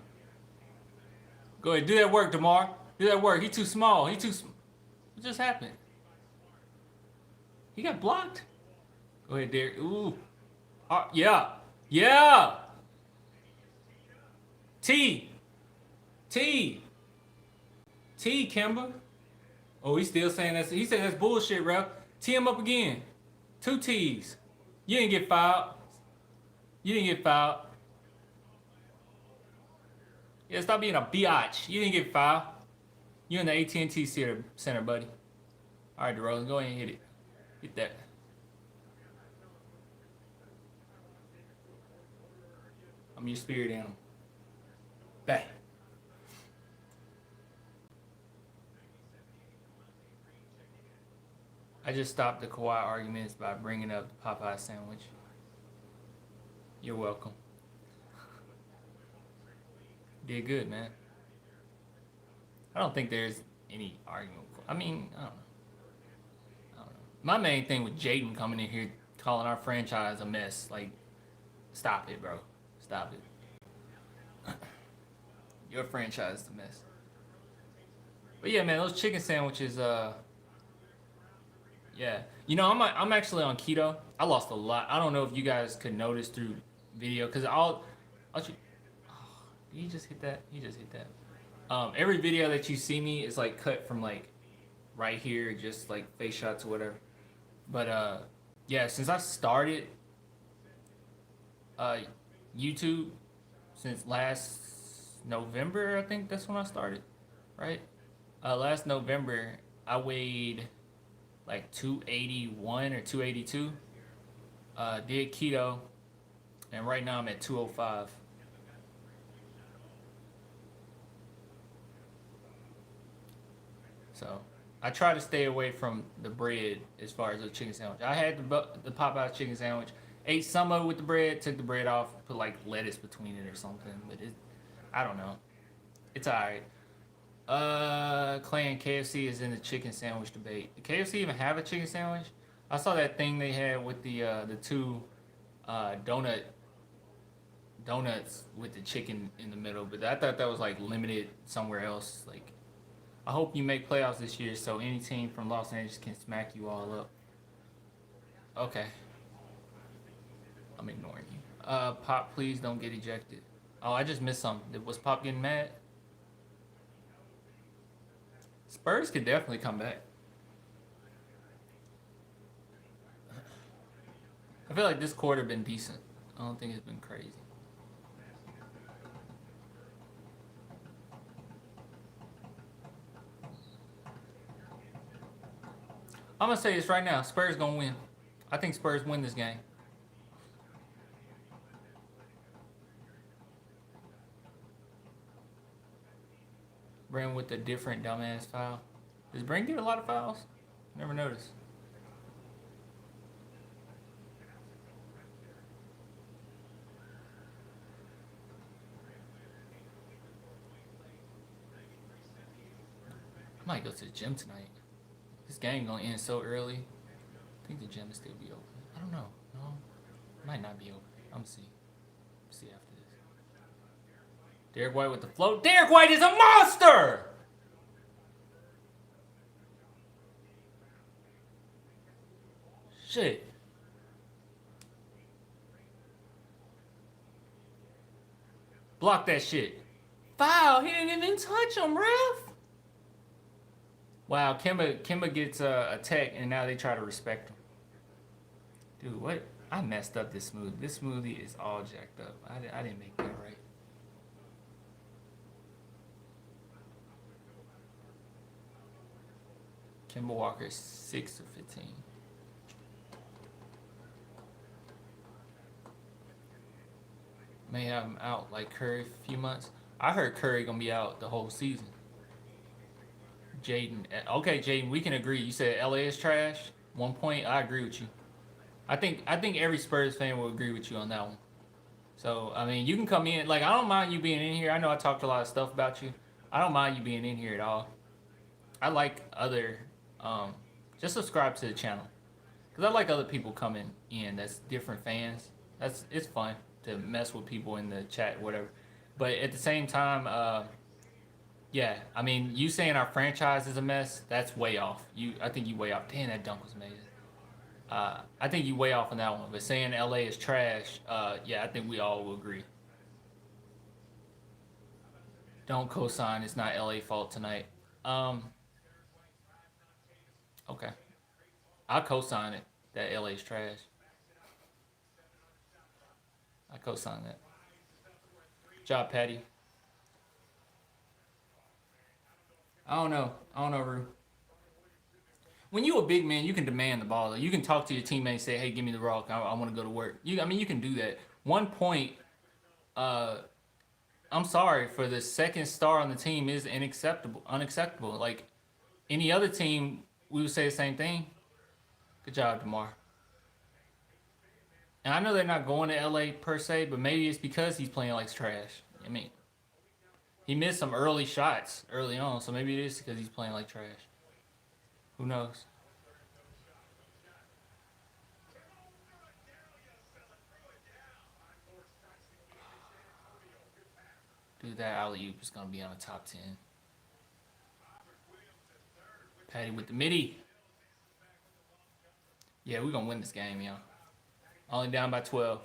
Go ahead, do that work, DeMar. Do that work. He too small. What just happened? He got blocked. Go ahead, Derek. Ooh. Yeah. Yeah. T. Kimber. Oh, he's still saying that. He said that's bullshit, ref. Tee him up again. 2 T's. You didn't get fouled. Yeah, stop being a biatch. You didn't get fouled. You're in the AT&T center, buddy. All right, DeRozan, go ahead and hit it. Hit that. I'm your spirit animal. Bang. I just stopped the Kawhi arguments by bringing up the Popeye sandwich. You're welcome. Did good, man. I don't think there's any argument. I mean, I don't know. My main thing with Jaden coming in here calling our franchise a mess. Like, stop it, bro. Stop it. Your franchise is a mess. But yeah, man, those chicken sandwiches, yeah. You know, I'm actually on keto. I lost a lot. I don't know if you guys could notice through video, because did he just hit that? He just hit that. Every video that you see me is like cut from like right here, just like face shots or whatever. But yeah, since I started YouTube since last November, I think that's when I started, right? Last November, I weighed like 281 or 282. Did keto, and right now I'm at 205. So I try to stay away from the bread as far as the chicken sandwich. I had the Popeye chicken sandwich, ate some of it with the bread, took the bread off, put like lettuce between it or something. But I don't know. It's alright. Clay and KFC is in the chicken sandwich debate. Did KFC even have a chicken sandwich? I saw that thing they had with the 2 donuts with the chicken in the middle, but I thought that was like limited somewhere else. Like, I hope you make playoffs this year so any team from Los Angeles can smack you all up. Okay. I'm ignoring you. Pop, please don't get ejected. Oh, I just missed something. Was Pop getting mad? Spurs could definitely come back. I feel like this quarter been decent. I don't think it's been crazy. I'm gonna say this right now. Spurs gonna win. I think Spurs win this game. Brand with a different dumbass foul. Does Brand get a lot of fouls? Never noticed. I might go to the gym tonight. This game gonna end so early. I think the gym will still be open. I don't know. No, it might not be open. I'm gonna see. See after this. Derek White with the float. Derek White is a monster! Shit. Block that shit. Foul. He didn't even touch him, ref. Wow, Kemba gets a tech, and now they try to respect him. Dude, what? I messed up this smoothie. This smoothie is all jacked up. I didn't make that right. Kemba Walker is 6 of 15. May have him out like Curry for a few months. I heard Curry gonna be out the whole season. Jaden. Okay, Jaden, we can agree. You said LA is trash. 1 point. I agree with you. I think every Spurs fan will agree with you on that one. So I mean, you can come in. Like I don't mind you being in here. I know I talked a lot of stuff about you. I don't mind you being in here at all. I like other. Um, just subscribe to the channel because I like other people coming in. That's different fans. It's fun to mess with people in the chat, whatever. But at the same time, yeah, I mean, you saying our franchise is a mess, that's way off. I think you way off. Damn, that dunk was amazing. I think you way off on that one. But saying LA is trash, yeah, I think we all will agree. Don't co-sign. It's not LA fault tonight. Um, okay, I'll co-sign it. That LA is trash. I co-sign that. Good job, Patty. I don't know, Rue. When you a big man, you can demand the ball. You can talk to your teammates, and say, "Hey, give me the rock. I want to go to work." I mean, you can do that. 1 point. Uh, I'm sorry for the second star on the team is unacceptable. Like any other team, we would say the same thing. Good job, Demar. And I know they're not going to LA per se, but maybe it's because he's playing like trash. I mean, he missed some early shots early on, so maybe it is because he's playing like trash. Who knows? Dude, that alley oop is gonna be on the top 10. Patty with the midi. Yeah, we're gonna win this game, y'all. Only down by 12.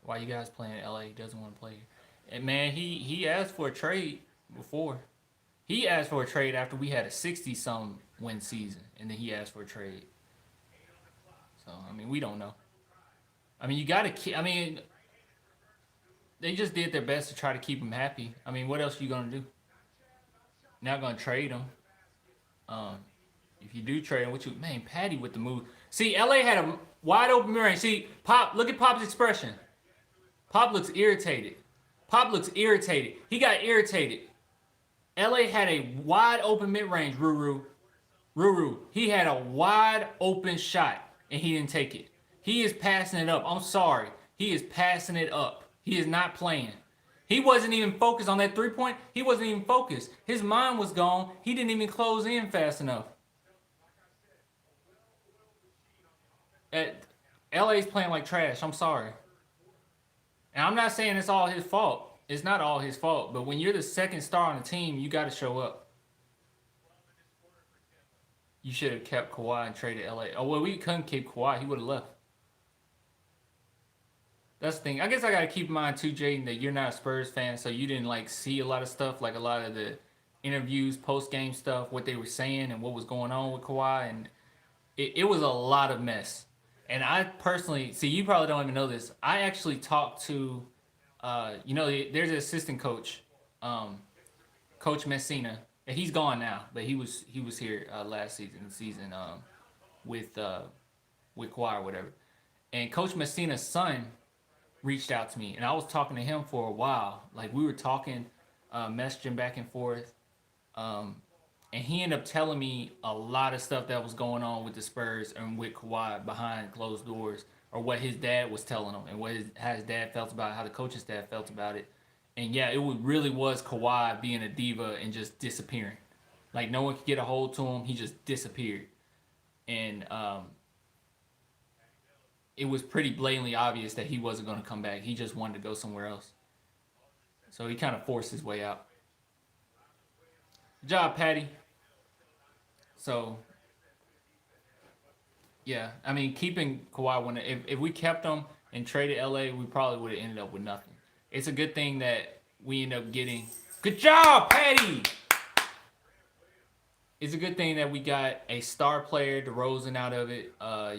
Why you guys playing LA? He doesn't want to play. And man, he asked for a trade before. He asked for a trade after we had a 60-some win season, and then he asked for a trade. So I mean, we don't know. I mean, you gotta keep. I mean, they just did their best to try to keep him happy. I mean, what else are you gonna do? Not gonna trade him. Um, if you do trade him, man, Patty with the move. See, LA had a wide open range. See, Pop, look at Pop's expression. Pop looks irritated. Pop looks irritated. He got irritated. LA had a wide open mid range, Ruru. He had a wide open shot and he didn't take it. He is passing it up. I'm sorry. He is passing it up. He is not playing. He wasn't even focused on that 3-point. He wasn't even focused. His mind was gone. He didn't even close in fast enough. LA's playing like trash. I'm sorry. And I'm not saying it's all his fault. It's not all his fault. But when you're the second star on the team, you got to show up. You should have kept Kawhi and traded LA. Oh, well, we couldn't keep Kawhi. He would have left. That's the thing. I guess I got to keep in mind, too, Jaden, that you're not a Spurs fan, so you didn't, like, see a lot of stuff, like a lot of the interviews, post-game stuff, what they were saying and what was going on with Kawhi. And it was a lot of mess. And I personally, see, you probably don't even know this. I actually talked to, there's an assistant coach, Coach Messina. And he's gone now, but he was here last season with Kawhi or whatever. And Coach Messina's son reached out to me, and I was talking to him for a while. Like we were talking, messaging back and forth, and he ended up telling me a lot of stuff that was going on with the Spurs and with Kawhi behind closed doors, or what his dad was telling him, and how his dad felt about it, how the coaching staff felt about it. And yeah, really was Kawhi being a diva and just disappearing. Like no one could get a hold to him. He just disappeared. And it was pretty blatantly obvious that he wasn't going to come back. He just wanted to go somewhere else. So he kind of forced his way out. Good job, Patty. So, yeah, I mean, keeping Kawhi, if we kept him and traded LA, we probably would have ended up with nothing. It's a good thing that we end up getting. Good job, Patty! It's a good thing that we got a star player, DeRozan, out of it,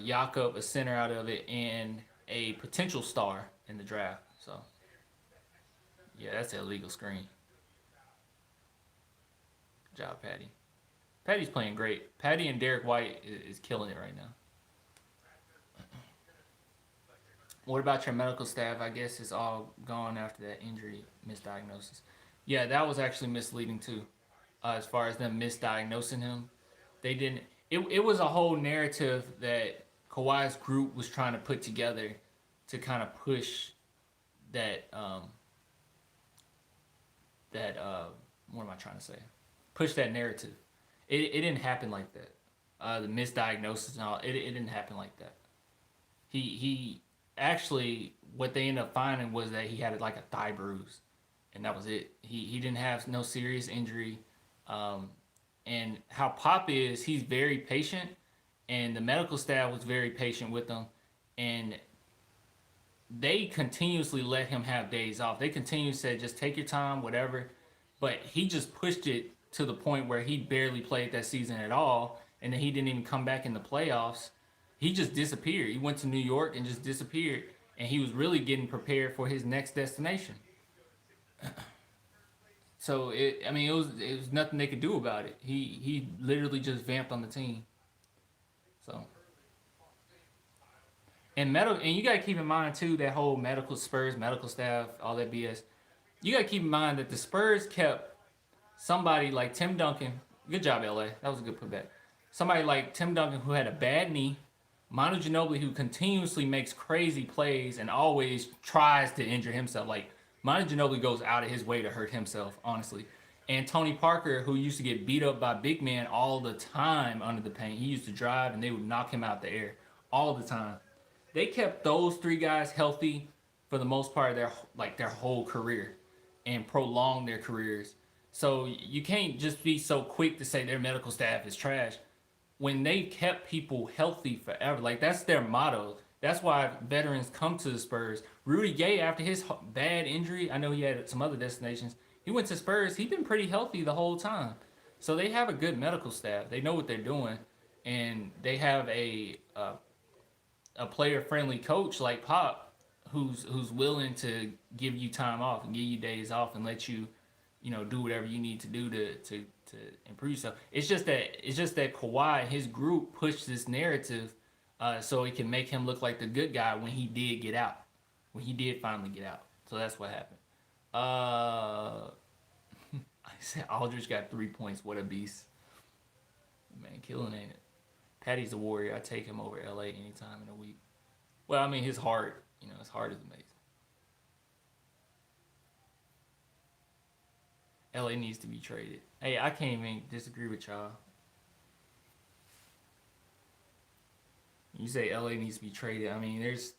Jakob, a center, out of it, and a potential star in the draft. So, yeah, that's an illegal screen. Good job, Patty. Patty's playing great. Patty and Derek White is killing it right now. What about your medical staff? I guess it's all gone after that injury misdiagnosis. Yeah, that was actually misleading too. As far as them misdiagnosing him, they didn't. It was a whole narrative that Kawhi's group was trying to put together to kind of push that what am I trying to say? Push that narrative. It didn't happen like that. The misdiagnosis and all, it didn't happen like that. He actually, what they ended up finding was that he had like a thigh bruise, and that was it. He didn't have no serious injury. Um, and how Pop is, he's very patient, and the medical staff was very patient with him, and they continuously let him have days off. They continuously said, just take your time, whatever. But he just pushed it to the point where he barely played that season at all, and then he didn't even come back in the playoffs. He just disappeared. He went to New York and just disappeared, and he was really getting prepared for his next destination. So I mean, it was nothing they could do about it. He literally just vamped on the team. So and you gotta keep in mind too that whole medical Spurs medical staff, all that BS. You gotta keep in mind that the Spurs kept somebody like Tim Duncan. Good job, LA. That was a good putback. Somebody like Tim Duncan who had a bad knee. Manu Ginobili who continuously makes crazy plays and always tries to injure himself. Like Manu Ginobili goes out of his way to hurt himself, honestly. And Tony Parker, who used to get beat up by big men all the time under the paint. He used to drive and they would knock him out the air all the time. They kept those three guys healthy for the most part of their whole career and prolonged their careers. So you can't just be so quick to say their medical staff is trash when they kept people healthy forever. Like that's their motto. That's why veterans come to the Spurs. Rudy Gay, after his bad injury, I know he had some other destinations. He went to Spurs. He's been pretty healthy the whole time. So they have a good medical staff. They know what they're doing, and they have a player friendly coach like Pop, who's willing to give you time off and give you days off and let you, do whatever you need to do to improve yourself. It's just that Kawhi and his group pushed this narrative, so it can make him look like the good guy when he did get out, when he did finally get out. So that's what happened. I said Aldridge got 3 points. What a beast, man! Killing, ain't it? Patty's a warrior. I take him over LA anytime in a week. Well, I mean his heart, his heart is amazing. LA needs to be traded. Hey, I can't even disagree with y'all. You say LA needs to be traded. I mean, it's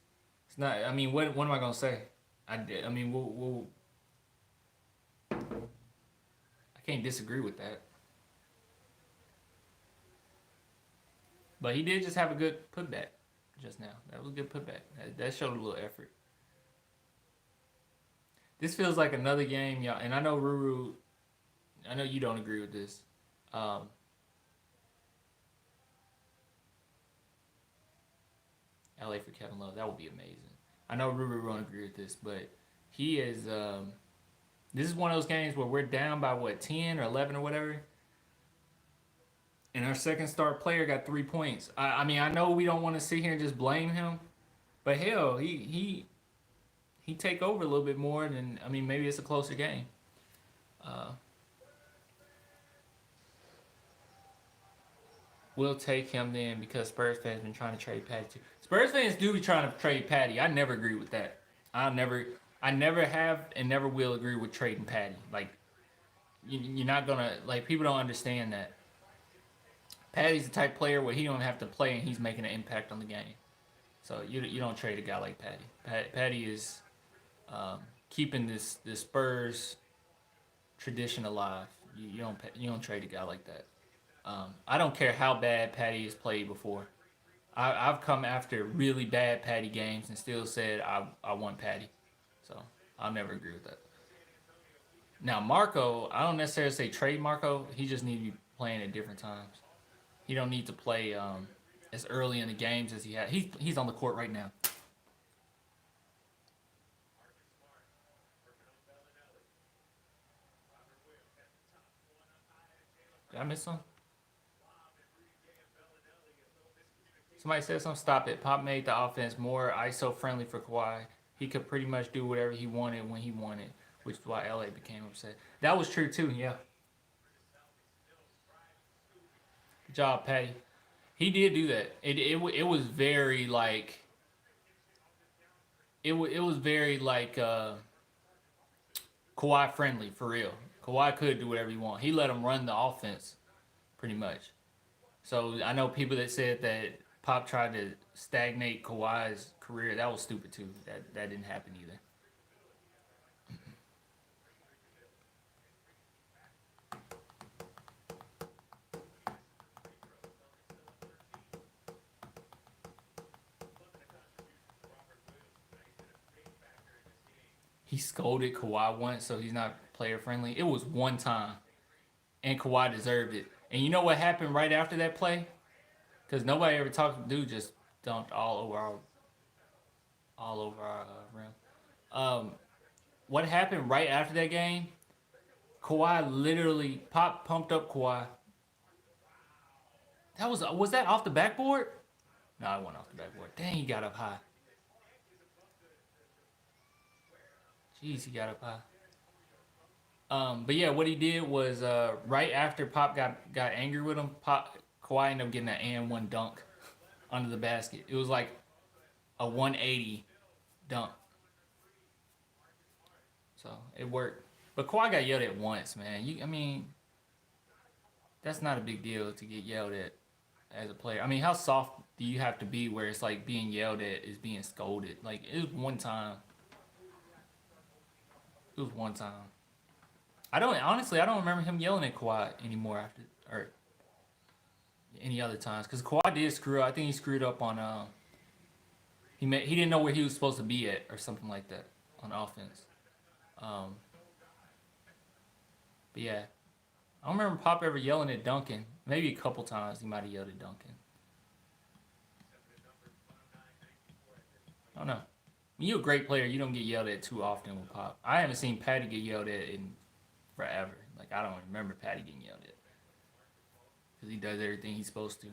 not. I mean, what am I gonna say? I mean, I can't disagree with that. But he did just have a good putback just now. That was a good putback. That showed a little effort. This feels like another game, y'all. And I know Ruru, I know you don't agree with this. LA for Kevin Love, that would be amazing. I know Ruru won't agree with this, but he is. This is one of those games where we're down by 10 or 11 or whatever, and our second star player got 3 points. I mean, I know we don't want to sit here and just blame him, but hell, he take over a little bit more, and I mean maybe it's a closer game. We'll take him then because Spurs fans been trying to trade Patty too. Spurs fans do be trying to trade Patty. I never agree with that. I never have and never will agree with trading Patty. Like you're not gonna like people don't understand that. Patty's the type of player where he don't have to play and he's making an impact on the game. So you don't trade a guy like Patty. Patty is keeping this Spurs tradition alive. You don't trade a guy like that. I don't care how bad Patty has played before. I've come after really bad Patty games and still said I want Patty. So I'll never agree with that. Now Marco, I don't necessarily say trade Marco. He just needs to be playing at different times. He don't need to play as early in the games as he had. He's on the court right now. Did I miss some? Somebody said something. Stop it. Pop made the offense more ISO friendly for Kawhi. He could pretty much do whatever he wanted when he wanted, which is why LA became upset. That was true too. Yeah. Good job, Patty. He did do that. It was very like it was very like Kawhi friendly for real. Kawhi could do whatever he want. He let him run the offense pretty much. So I know people that said that Pop tried to stagnate Kawhi's career. That was stupid too. That didn't happen either. He scolded Kawhi once, so he's not player friendly. It was one time, and Kawhi deserved it. And you know what happened right after that play? Because nobody ever talked. Dude just dunked all over our rim. What happened right after that game? Kawhi literally Pop pumped up Kawhi. That was that off the backboard? No, it wasn't off the backboard. Dang, he got up high. Jeez, he got up high. But yeah, what he did was right after Pop got angry with him, Kawhi ended up getting an and one dunk under the basket. It was like a 180 dunk. So it worked. But Kawhi got yelled at once, man. I mean, that's not a big deal to get yelled at as a player. I mean, how soft do you have to be where it's like being yelled at is being scolded? Like, it was one time. It was one time. I don't remember him yelling at Kawhi anymore after or any other times because Kawhi did screw up. I think he screwed up on he didn't know where he was supposed to be at or something like that on offense. But yeah, I don't remember Pop ever yelling at Duncan. Maybe a couple times he might have yelled at Duncan. I don't know. When you're a great player, you don't get yelled at too often with Pop. I haven't seen Patty get yelled at in forever. Like, I don't remember Patty getting yelled at. Because he does everything he's supposed to.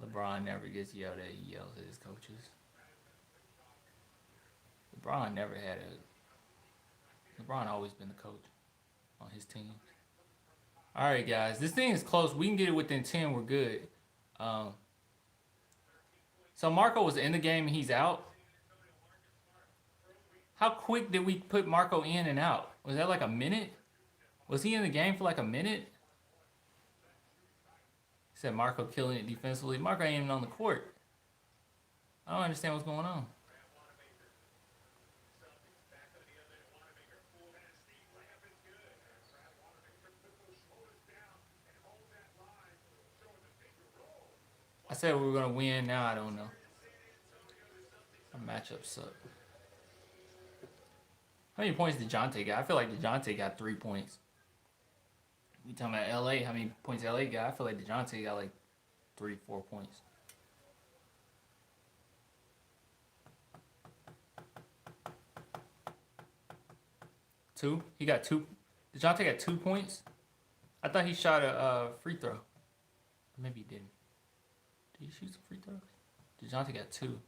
LeBron never gets yelled at. He yells at his coaches. LeBron always been the coach on his team. All right, guys. This thing is close. We can get it within 10. We're good. So Marco was in the game and he's out. How quick did we put Marco in and out? Was that like a minute? Was he in the game for like a minute? He said Marco killing it defensively. Marco ain't even on the court. I don't understand what's going on. I said we were going to win. Now I don't know. Our matchup suck. How many points did DeJounte got? I feel like DeJounte got 3 points. You talking about LA? How many points LA got? I feel like DeJounte got like 3-4 points. Two? He got two? DeJounte got 2 points? I thought he shot a free throw. Maybe he didn't. Did he shoot some free throws? DeJounte got 2.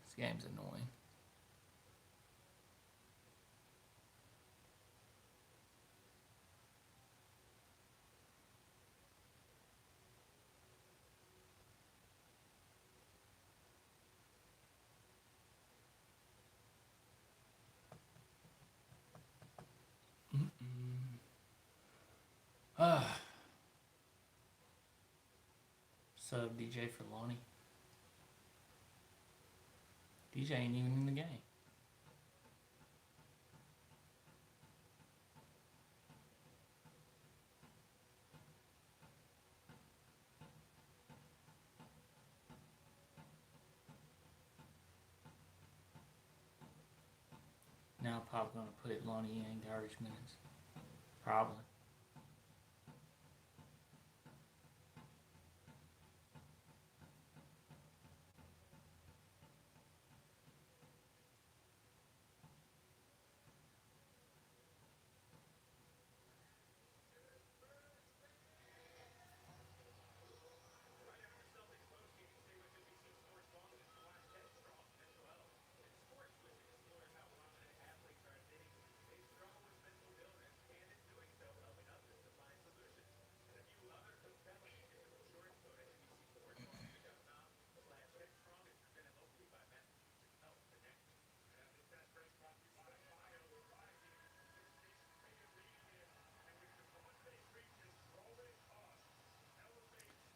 This game's annoying. Sub DJ for Lonnie. DJ ain't even in the game. Pop gonna put Lonnie in garbage minutes. Probably.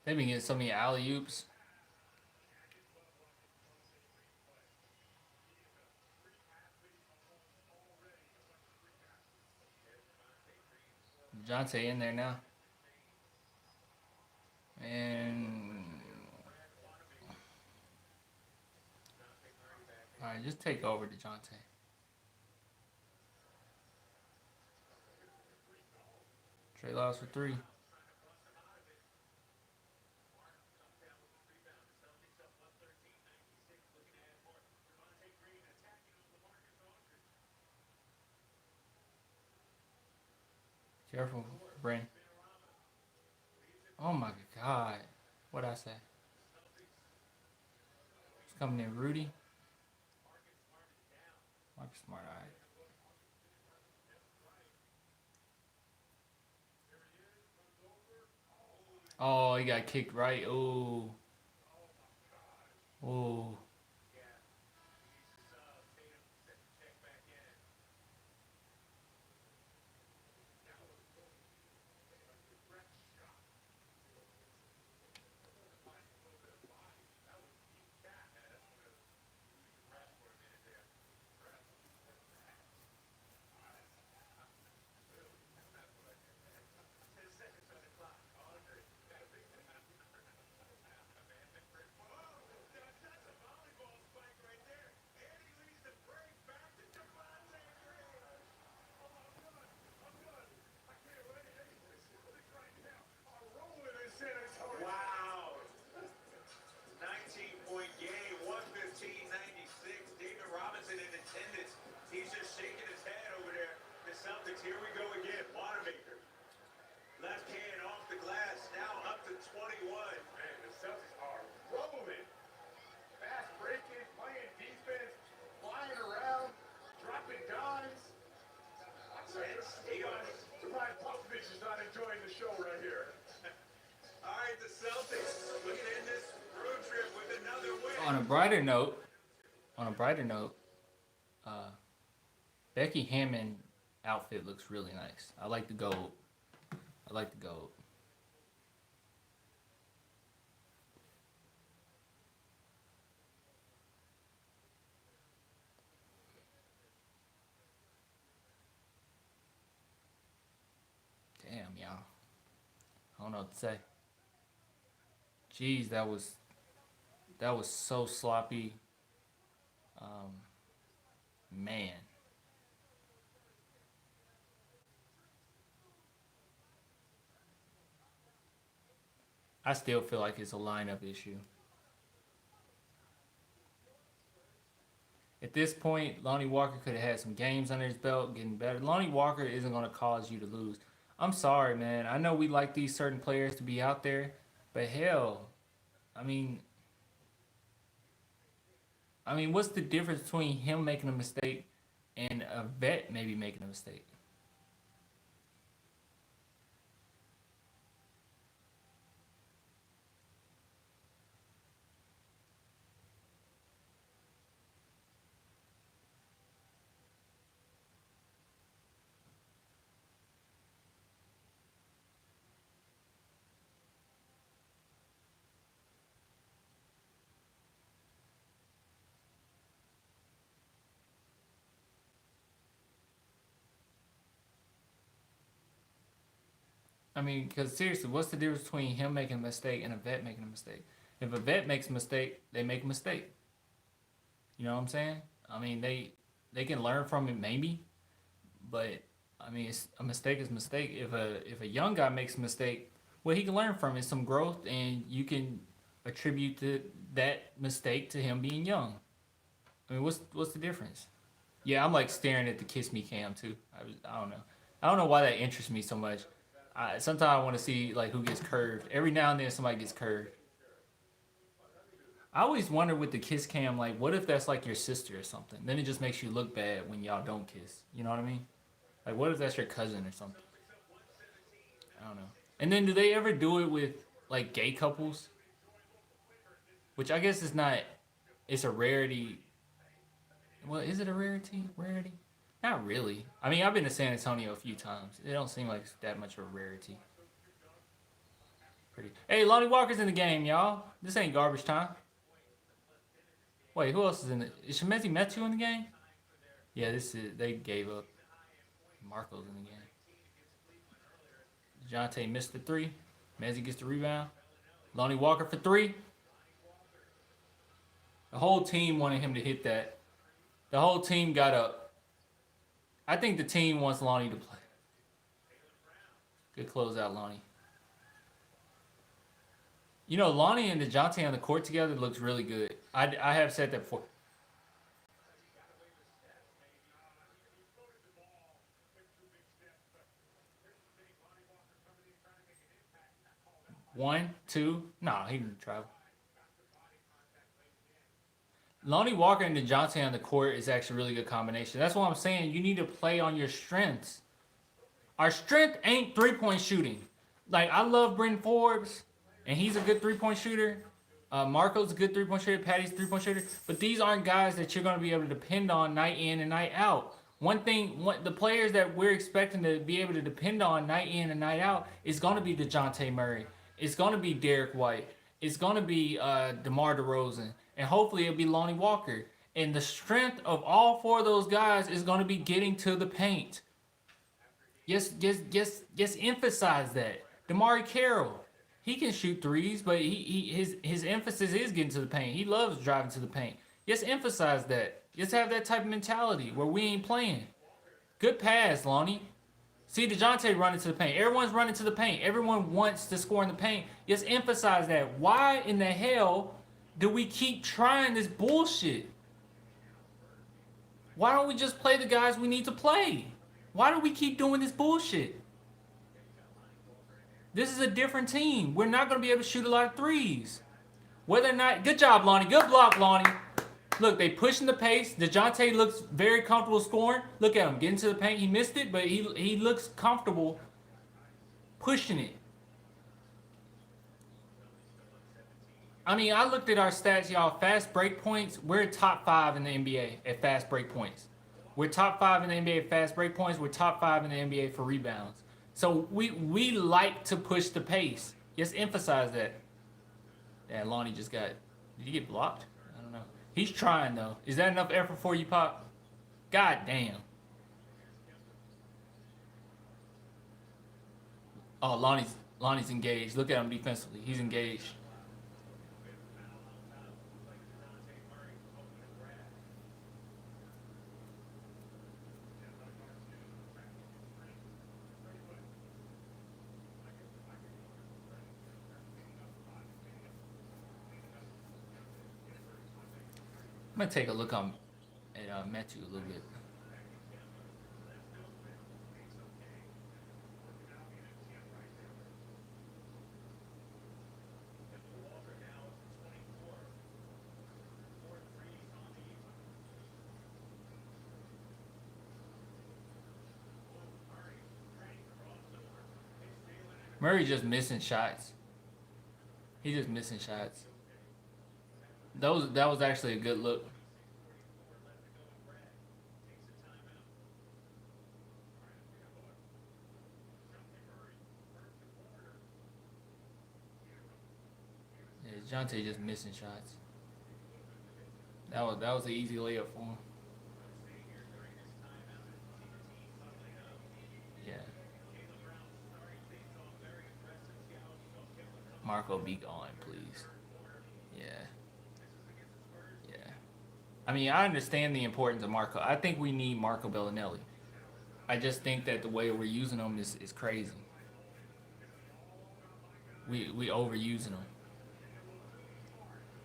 They've been getting so many alley oops. Jonte in there now. And alright, just take over DeJounte. Trey Lyles for 3. Careful, Bryn. Oh my God. What'd I say? It's coming in Rudy. Marcus Smart, alright. Oh, he got kicked right. Ooh. Ooh. Wow. 19-point game, 115-96. David Robinson in attendance. He's just shaking his head over there. The Celtics, here we go again. Wanamaker. Left hand off the glass, now up to 21. Man, the Celtics are rolling. Fast breaking, playing defense, flying around, dropping dimes. Surprised Popovich is not enjoying the show right here. All right, the Celtics looking in this road trip with another win. On a brighter note, Becky Hammond outfit looks really nice. I like the gold. Damn, y'all. I don't know what to say. Jeez, that was so sloppy. Man. I still feel like it's a lineup issue. At this point, Lonnie Walker could have had some games under his belt, getting better. Lonnie Walker isn't going to cause you to lose. I'm sorry, man. I know we like these certain players to be out there, but hell, I mean, what's the difference between him making a mistake and a vet maybe making a mistake? I mean, because seriously, what's the difference between him making a mistake and a vet making a mistake? If a vet makes a mistake, they make a mistake. You know what I'm saying? I mean, they can learn from it maybe, But I mean, it's a mistake is a mistake. If a young guy makes a mistake, what he can learn from is some growth, and you can attribute that mistake to him being young. I mean, what's the difference? Yeah, I'm like staring at the kiss me cam too. I don't know. I don't know why that interests me so much. Sometimes I want to see like who gets curved. Every now and then somebody gets curved. I always wonder with the kiss cam, like, what if that's like your sister or something? Then it just makes you look bad when y'all don't kiss. You know what I mean? Like, what if that's your cousin or something? I don't know. And then do they ever do it with like gay couples? Which I guess is not. It's a rarity. Well, is it a rarity? Rarity? Not really. I mean, I've been to San Antonio a few times. It don't seem like it's that much of a rarity. Pretty. Hey, Lonnie Walker's in the game, y'all. This ain't garbage time. Wait, who else is in it? Is Shemezi Metu in the game? Yeah, this is. They gave up. Marco's in the game. DeJounte missed the three. Mezzi gets the rebound. Lonnie Walker for three. The whole team wanted him to hit that. The whole team got up. I think the team wants Lonnie to play. Good closeout, Lonnie. You know, Lonnie and DeJounte on the court together looks really good. I have said that before. One, two. Nah, he didn't travel. Lonnie Walker and DeJounte on the court is actually a really good combination. That's what I'm saying. You need to play on your strengths. Our strength ain't 3-point shooting. Like, I love Bryn Forbes, and he's a good 3-point shooter. Marco's a good 3-point shooter. Patty's a 3-point shooter. But these aren't guys that you're going to be able to depend on night in and night out. The players that we're expecting to be able to depend on night in and night out is going to be DeJounte Murray. It's going to be Derek White. It's going to be DeMar DeRozan. And hopefully it'll be Lonnie Walker. And the strength of all four of those guys is going to be getting to the paint. Yes, emphasize that. DeMari Carroll, he can shoot threes, but his emphasis is getting to the paint. He loves driving to the paint. Yes, emphasize that. Just have that type of mentality where we ain't playing. Good pass, Lonnie. See DeJounte running to the paint. Everyone's running to the paint. Everyone wants to score in the paint. Just emphasize that. Why in the hell do we keep trying this bullshit? Why don't we just play the guys we need to play? Why do we keep doing this bullshit? This is a different team. We're not going to be able to shoot a lot of threes. Whether or not... Good job, Lonnie. Good block, Lonnie. Look, they pushing the pace. DeJounte looks very comfortable scoring. Look at him. Getting to the paint. He missed it, but he looks comfortable pushing it. I mean, I looked at our stats, y'all. Fast break points, we're top 5 in the NBA at fast break points. We're top 5 in the NBA at fast break points. We're top 5 in the NBA for rebounds. So we like to push the pace. Just emphasize that. Damn, Lonnie just got... Did he get blocked? I don't know. He's trying, though. Is that enough effort for you, Pop? God damn. Oh, Lonnie's engaged. Look at him defensively. He's engaged. I'm going to take a look at Metu a little bit. Murray just missing shots. He just missing shots. That was actually a good look. Yeah, Jonte just missing shots. That was an easy layup for him. Yeah. Marco, be gone, please. Yeah. Yeah. I mean, I understand the importance of Marco. I think we need Marco Bellinelli. I just think that the way we're using them is crazy. We overusing them.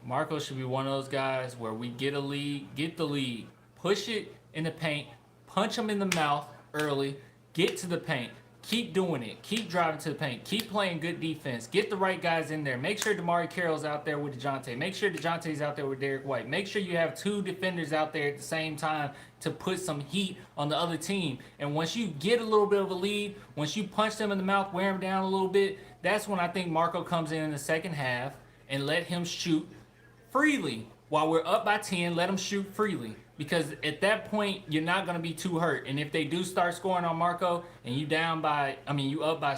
Marco should be one of those guys where we get the lead, push it in the paint, punch them in the mouth early, get to the paint, keep doing it, keep driving to the paint, keep playing good defense, get the right guys in there. Make sure DeMarre Carroll's out there with DeJounte. Make sure DeJounte's out there with Derek White. Make sure you have two defenders out there at the same time to put some heat on the other team. And once you get a little bit of a lead, once you punch them in the mouth, wear them down a little bit, that's when I think Marco comes in the second half and let him shoot freely. While we're up by 10, let them shoot freely. Because at that point, you're not going to be too hurt. And if they do start scoring on Marco and you up by,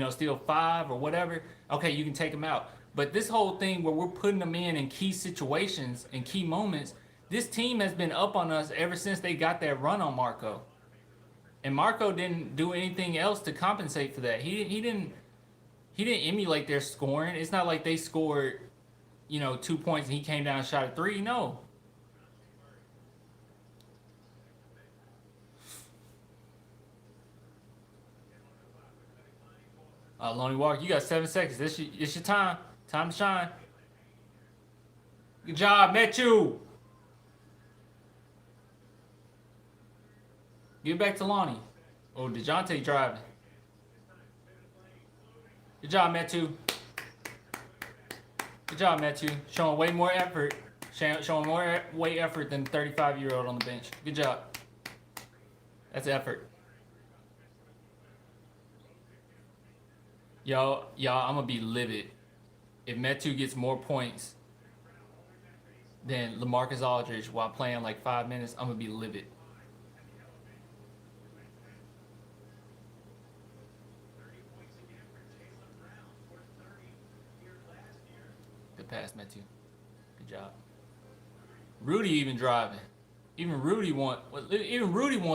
still 5 or whatever, okay, you can take them out. But this whole thing where we're putting them in key situations and key moments, this team has been up on us ever since they got that run on Marco. And Marco didn't do anything else to compensate for that. He didn't emulate their scoring. It's not like they scored 2 points and he came down and shot a 3. No. Lonnie Walker, you got 7 seconds. It's your time. Time to shine. Good job, met you. Get back to Lonnie. Oh, DeJounte driving. Good job, Metu. Good job, Metu. Showing way more effort. Showing more effort than 35-year-old on the bench. Good job. That's effort. Y'all, I'm going to be livid. If Metu gets more points than LaMarcus Aldridge while playing like 5 minutes, I'm going to be livid. Good pass, Metu. Good job. Rudy even driving. Even Rudy want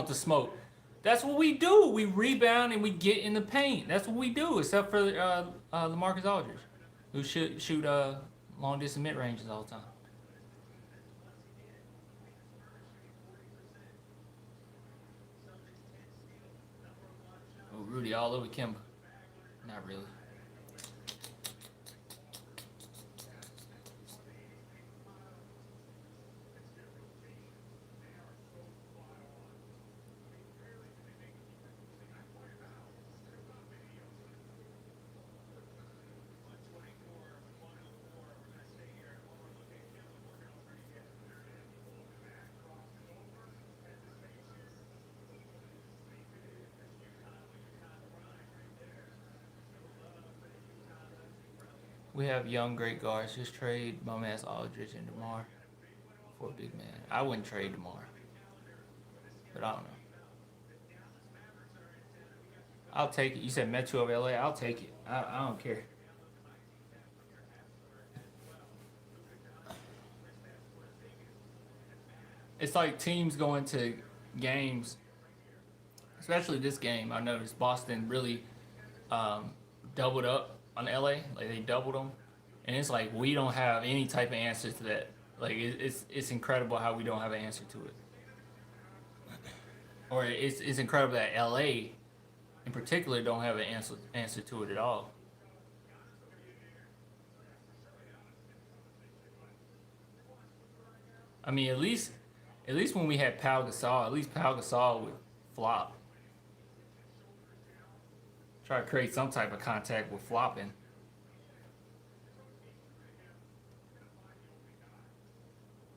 the smoke. That's what we do. We rebound and we get in the paint. That's what we do, except for LaMarcus Aldridge, who shoot long distance mid ranges all the time. Oh, Rudy all over Kemba. Not really. We have young, great guards. Just trade my man Aldridge and DeMar for a big man. I wouldn't trade DeMar, but I don't know. I'll take it. You said Metro of LA. I'll take it. I don't care. It's like teams going to games, especially this game. I noticed Boston really doubled up on LA. Like they doubled them, and it's like we don't have any type of answer to that. Like it's incredible how we don't have an answer to it. Or it's incredible that LA in particular don't have an answer to it at all. I mean, at least when we had Pau Gasol, at least Pau Gasol would flop. Try to create some type of contact with flopping.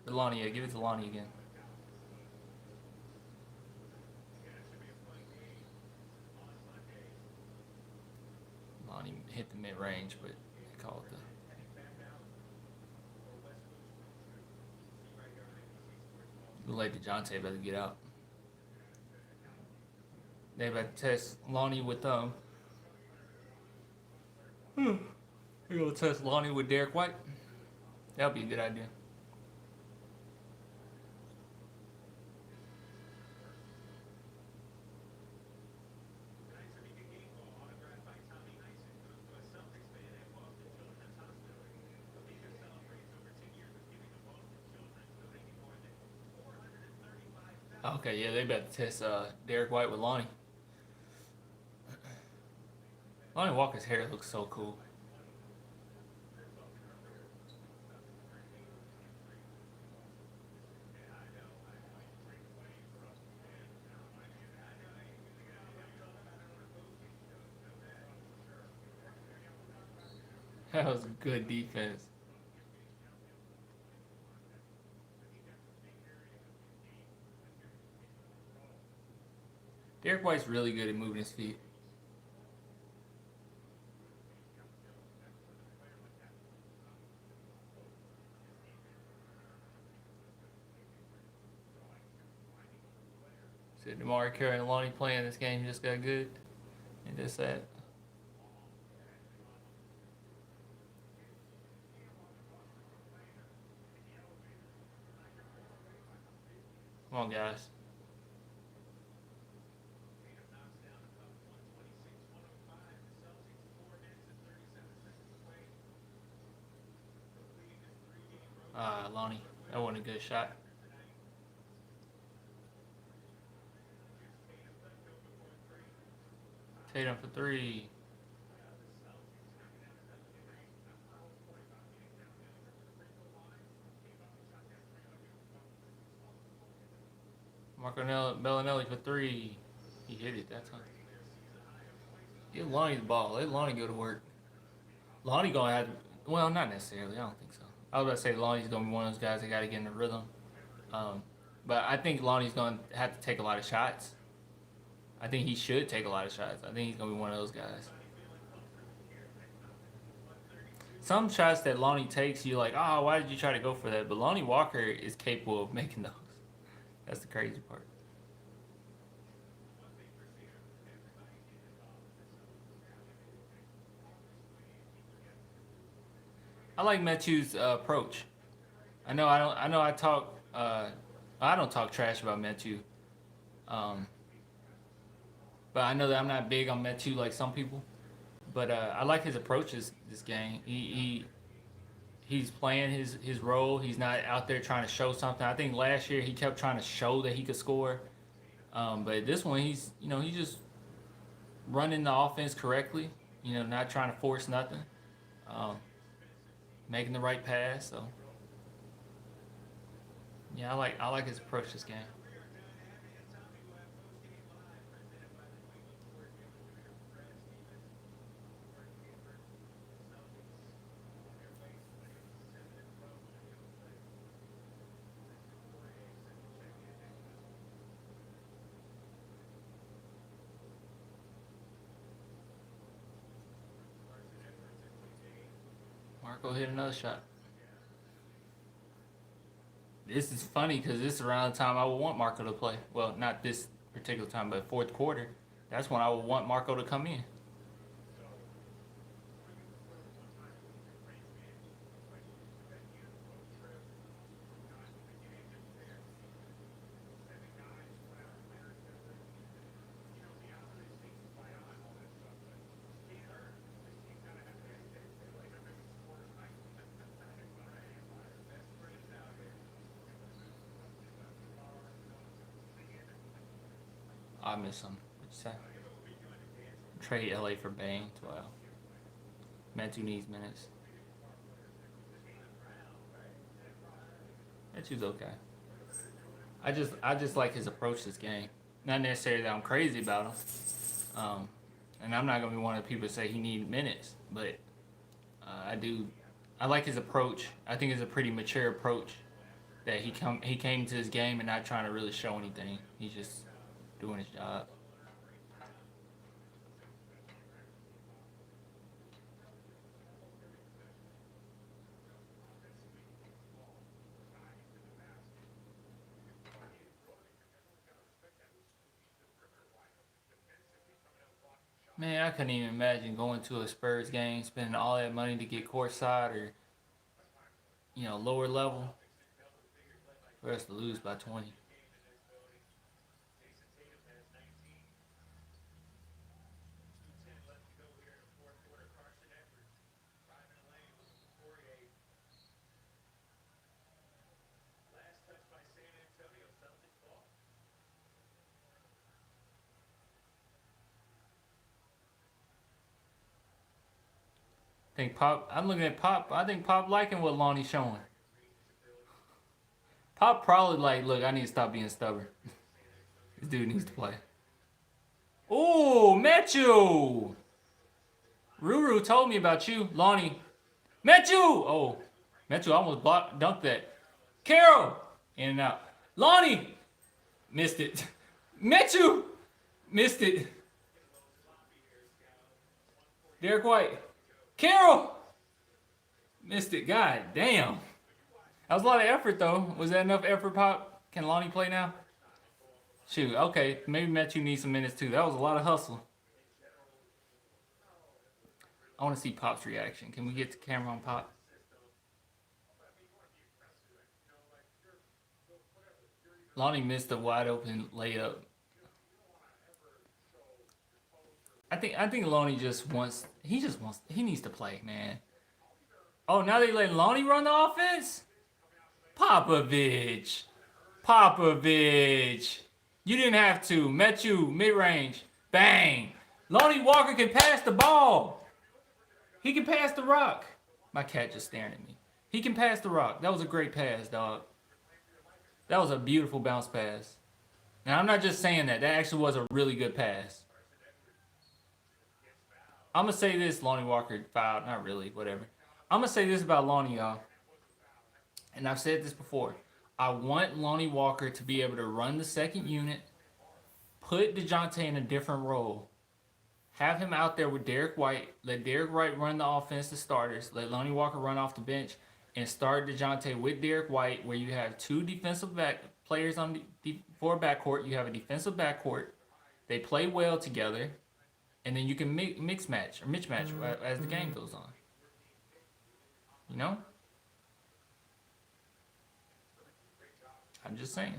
Lonnie, yeah, give it to Lonnie again. Lonnie hit the mid-range, but they called the... Look like DeJounte better get out. They better test Lonnie with You're gonna test Lonnie with Derek White? That would be a good idea. Okay, yeah, they better test Derek White with Lonnie. Lonnie Walker's hair looks so cool. That was good defense. Derek White's really good at moving his feet. So DeMar Carey and Lonnie playing this game just got good. And just that. Come on, guys. Lonnie, that wasn't a good shot. Tatum for three. Marco Bellinelli for three. He hit it that time. Give Lonnie the ball. Let Lonnie go to work. Lonnie gonna have. Well, not necessarily. I don't think so. I was about to say Lonnie's gonna be one of those guys that got to get in the rhythm. Um, but I think Lonnie's gonna have to take a lot of shots. I think he should take a lot of shots. I think he's gonna be one of those guys. Some shots that Lonnie takes, you're like, oh, why did you try to go for that? But Lonnie Walker is capable of making those. That's the crazy part. I like Metu's approach. I know I don't. I know I talk. I don't talk trash about Metu. Um, but I know that I'm not big on Metu like some people. But I like his approach this game. He's playing his role. He's not out there trying to show something. I think last year he kept trying to show that he could score. But this one he's just running the offense correctly. Not trying to force nothing. Um, Making the right pass. So yeah, I like his approach this game. Marco hit another shot. This is funny because this is around the time I would want Marco to play. Well, not this particular time, but fourth quarter. That's when I would want Marco to come in. I miss him. What'd you say? Trade LA for Bane. Wow. Metu needs minutes. Metu's okay. I just like his approach this game. Not necessarily that I'm crazy about him. Um, and I'm not gonna be one of the people that say he needs minutes, but I do. I like his approach. I think it's a pretty mature approach that he came to his game and not trying to really show anything. He's just doing his job. Man, I couldn't even imagine going to a Spurs game, spending all that money to get courtside or lower level for us to lose by 20. I'm looking at Pop. I think Pop liking what Lonnie's showing. Pop probably like, look, I need to stop being stubborn. This dude needs to play. Ooh, Mechu! Ruru told me about you, Lonnie. Mechu! Oh, Mechu almost dunked that. Carol! In and out. Lonnie! Missed it. Mechu! Missed it. Derek White. Carol! Missed it. God damn. That was a lot of effort, though. Was that enough effort, Pop? Can Lonnie play now? Shoot, okay. Maybe Mechu needs some minutes, too. That was a lot of hustle. I want to see Pop's reaction. Can we get the camera on Pop? Lonnie missed a wide open layup. I think Lonnie he needs to play, man. Oh, now they letting Lonnie run the offense? Popovich. You didn't have to. Mechu, mid-range. Bang. Lonnie Walker can pass the ball. He can pass the rock. My cat just staring at me. He can pass the rock. That was a great pass, dog. That was a beautiful bounce pass. Now, I'm not just saying that. That actually was a really good pass. I'm going to say this, Lonnie Walker fouled. Not really, whatever. I'm going to say this about Lonnie, y'all. And I've said this before. I want Lonnie Walker to be able to run the second unit, put DeJounte in a different role, have him out there with Derek White, let Derek White run the offense to starters, let Lonnie Walker run off the bench, and start DeJounte with Derek White, where you have two defensive players on for a backcourt. You have a defensive backcourt. They play well together, and then you can mismatch as the game goes on. You know? I'm just saying.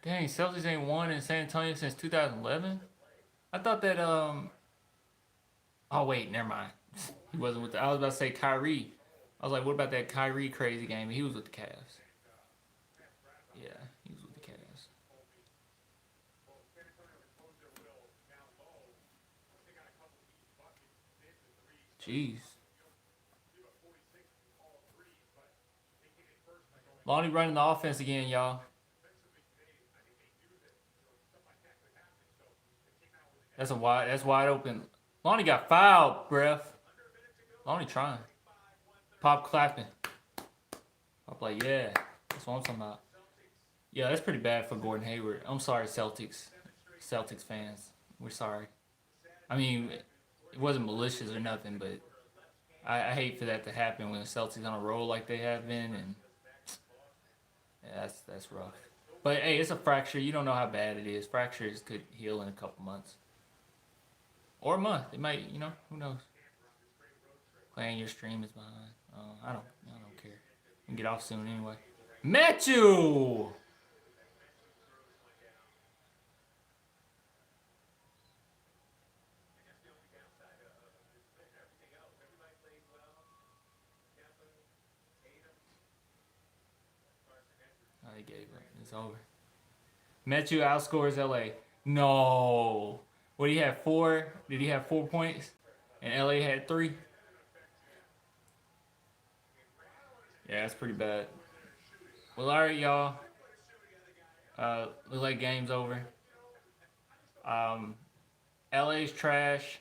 Dang, Celtics ain't won in San Antonio since 2011? I thought that, oh wait, never mind. He wasn't with I was about to say Kyrie. I was like, what about that Kyrie crazy game? He was with the Cavs. Yeah, he was with the Cavs. Jeez. Lonnie running the offense again, y'all. That's wide open. Lonnie got fouled, bruh. Lonnie trying. Pop clapping. Pop like, yeah. That's what I'm talking about. Yeah, that's pretty bad for Gordon Hayward. I'm sorry, Celtics fans. We're sorry. I mean, it wasn't malicious or nothing, but I hate for that to happen when the Celtics on a roll like they have been, and yeah, that's rough. But hey, it's a fracture. You don't know how bad it is. Fractures could heal in a couple months. Or a month. It might, who knows? Playing your stream is behind. I don't care. We can get off soon anyway. Mechu! Oh, they gave up. It's over. Mechu outscores LA. No. What, he had 4? Did he have 4 points? And LA had 3? Yeah, that's pretty bad. Well, all right, y'all. Look like game's over. LA's trash.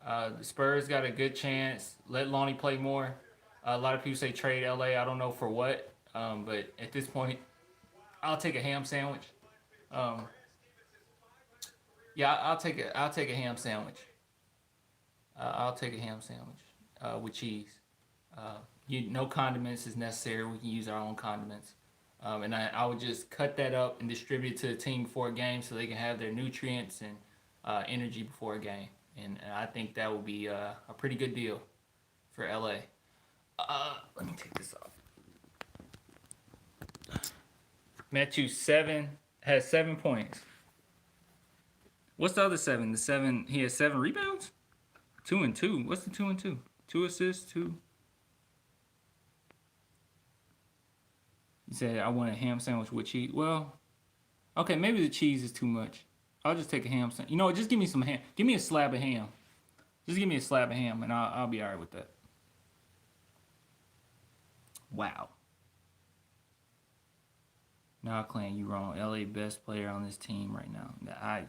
The Spurs got a good chance. Let Lonnie play more. A lot of people say trade LA. I don't know for what. But at this point, I'll take a ham sandwich. Yeah, I'll take a ham sandwich. I'll take a ham sandwich with cheese. No condiments is necessary. We can use our own condiments. And I would just cut that up and distribute it to the team before a game so they can have their nutrients and energy before a game. And I think that would be a pretty good deal for LA. Let me take this off. Mechu has 7 points. What's the other 7? The 7, he has 7 rebounds? 2 and 2. What's the 2 and 2? 2 assists, 2. You said I want a ham sandwich with cheese. Well, okay, maybe the cheese is too much. I'll just take a ham sandwich. You know what? Just give me some ham. Give me a slab of ham. Just give me a slab of ham, and I'll be all right with that. Wow. Nah, Clan, you wrong. LA best player on this team right now. I,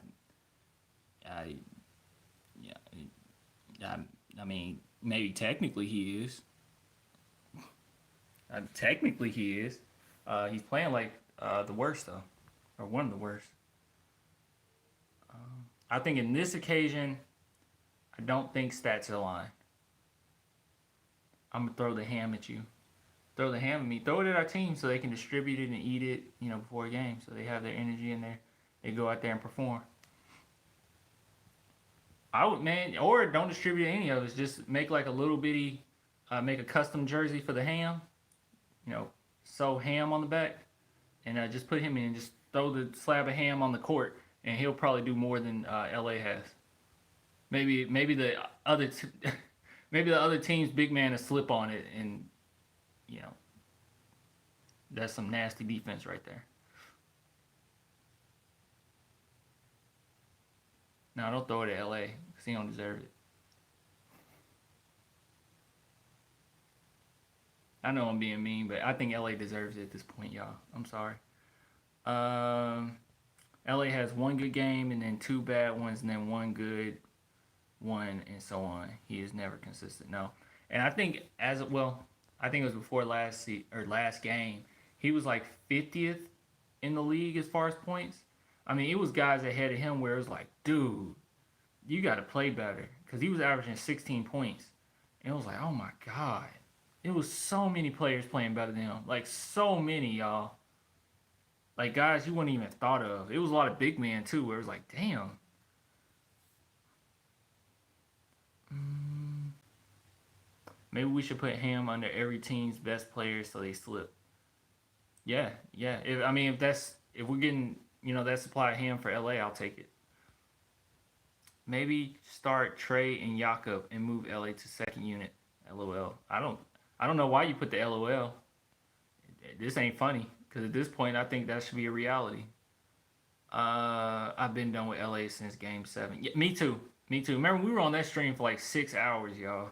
yeah, I mean, maybe technically he is. Technically he is. He's playing like the worst though, or one of the worst. I think in this occasion, I don't think stats are lying. I'm gonna throw the ham at you. Throw the ham at me. Throw it at our team so they can distribute it and eat it, before a game, so they have their energy in there. They go out there and perform. I would, man, or don't distribute any of it. Just make like a little bitty, make a custom jersey for the ham. Sew ham on the back, and just put him in. Just throw the slab of ham on the court, and he'll probably do more than LA has. Maybe the other maybe the other team's big man will slip on it, and that's some nasty defense right there. No, don't throw it at LA because he don't deserve it. I know I'm being mean, but I think LA deserves it at this point, y'all. I'm sorry. LA has one good game and then two bad ones and then one good one and so on. He is never consistent. No. And I think I think it was before last game, he was like 50th in the league as far as points. I mean, it was guys ahead of him where it was like, dude, you got to play better, because he was averaging 16 points. And it was like, oh my God. It was so many players playing better than him. Like, so many, y'all. Like, guys you wouldn't even thought of. It was a lot of big men, too, where it was like, damn. Maybe we should put him under every team's best players so they slip. Yeah. If we're getting, that supply of ham for LA, I'll take it. Maybe start Trey and Jakob and move LA to second unit. LOL. I don't know why you put the LOL. This ain't funny, because at this point I think that should be a reality. I've been done with LA since Game 7. Yeah, me too. Remember, we were on that stream for like 6 hours, y'all.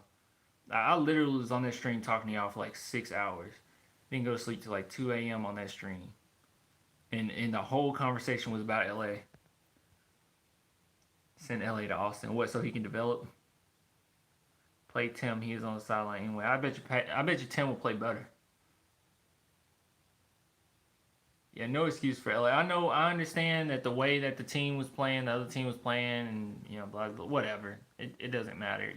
I literally was on that stream talking to y'all for like 6 hours. Didn't go to sleep till like 2 a.m. on that stream. And the whole conversation was about LA. Send LA to Austin. What, so he can develop? Play Tim. He is on the sideline anyway. I bet you Tim will play better. Yeah, no excuse for LA. I understand that the way that the team was playing, the other team was playing, and blah blah, whatever. It doesn't matter.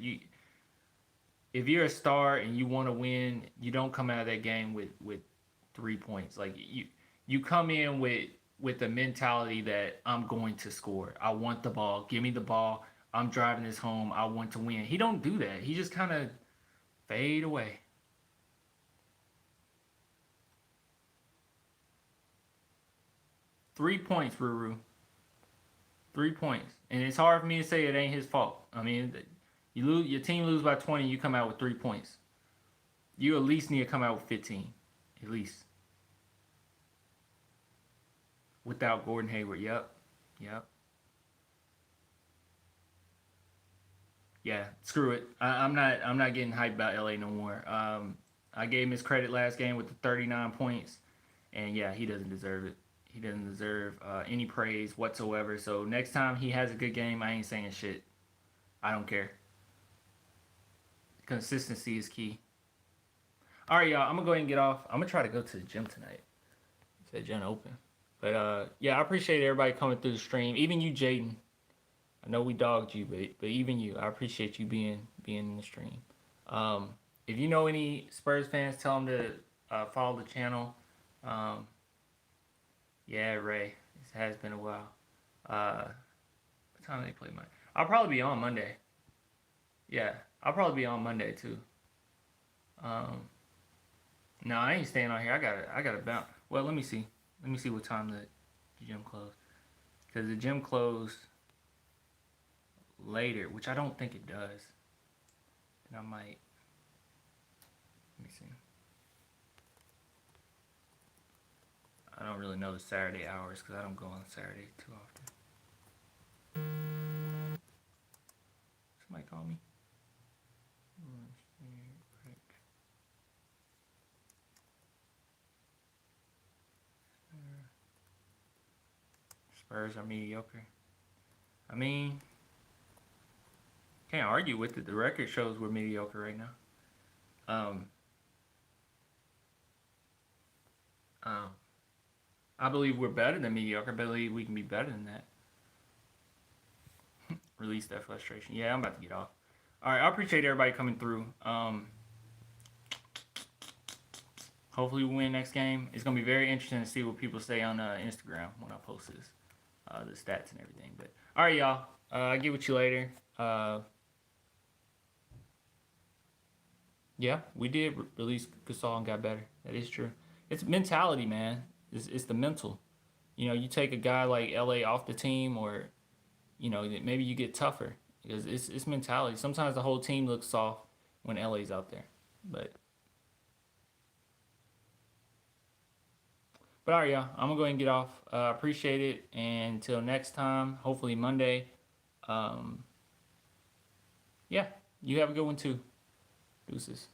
If you're a star and you want to win, you don't come out of that game with 3 points. Like, you come in with the mentality that I'm going to score. I want the ball. Give me the ball. I'm driving this home. I want to win. He don't do that. He just kind of fade away. Three points, Ruru. 3 points. And it's hard for me to say it ain't his fault. I mean, your team lose by 20, you come out with 3 points. You at least need to come out with 15. At least. Without Gordon Hayward. Yep. Yeah, screw it. I'm not getting hyped about LA no more. I gave him his credit last game with the 39 points, and yeah, he doesn't deserve it. He doesn't deserve any praise whatsoever. So next time he has a good game, I ain't saying shit. I don't care. Consistency is key. All right, y'all. I'm gonna go ahead and get off. I'm gonna try to go to the gym tonight. That gym open. But yeah, I appreciate everybody coming through the stream. Even you, Jaden. I know we dogged you, but even you, I appreciate you being in the stream. If you know any Spurs fans, tell them to follow the channel. Yeah, Ray, it has been a while. What time do they play Monday? I'll probably be on Monday. Yeah, I'll probably be on Monday too. No, I ain't staying on here. I gotta bounce. Well, let me see. Let me see what time the gym closed. Because the gym closed later, which I don't think it does. And I might. Let me see. I don't really know the Saturday hours because I don't go on Saturday too often. Somebody call me. Spurs are mediocre. I mean, can't argue with it. The record shows we're mediocre right now. I believe we're better than mediocre. I believe we can be better than that. Release that frustration. Yeah, I'm about to get off. All right, I appreciate everybody coming through. Hopefully we win next game. It's gonna be very interesting to see what people say on Instagram when I post this, the stats and everything. But all right, y'all. I'll get with you later. Yeah, we did release Gasol and got better. That is true. It's mentality, man. It's the mental. You know, you take a guy like LA off the team, or you know, maybe you get tougher because it's mentality. Sometimes the whole team looks soft when LA's out there, but all right, y'all. I'm gonna go ahead and get off. Appreciate it, and until next time, hopefully Monday. Yeah, you have a good one too. Deuces.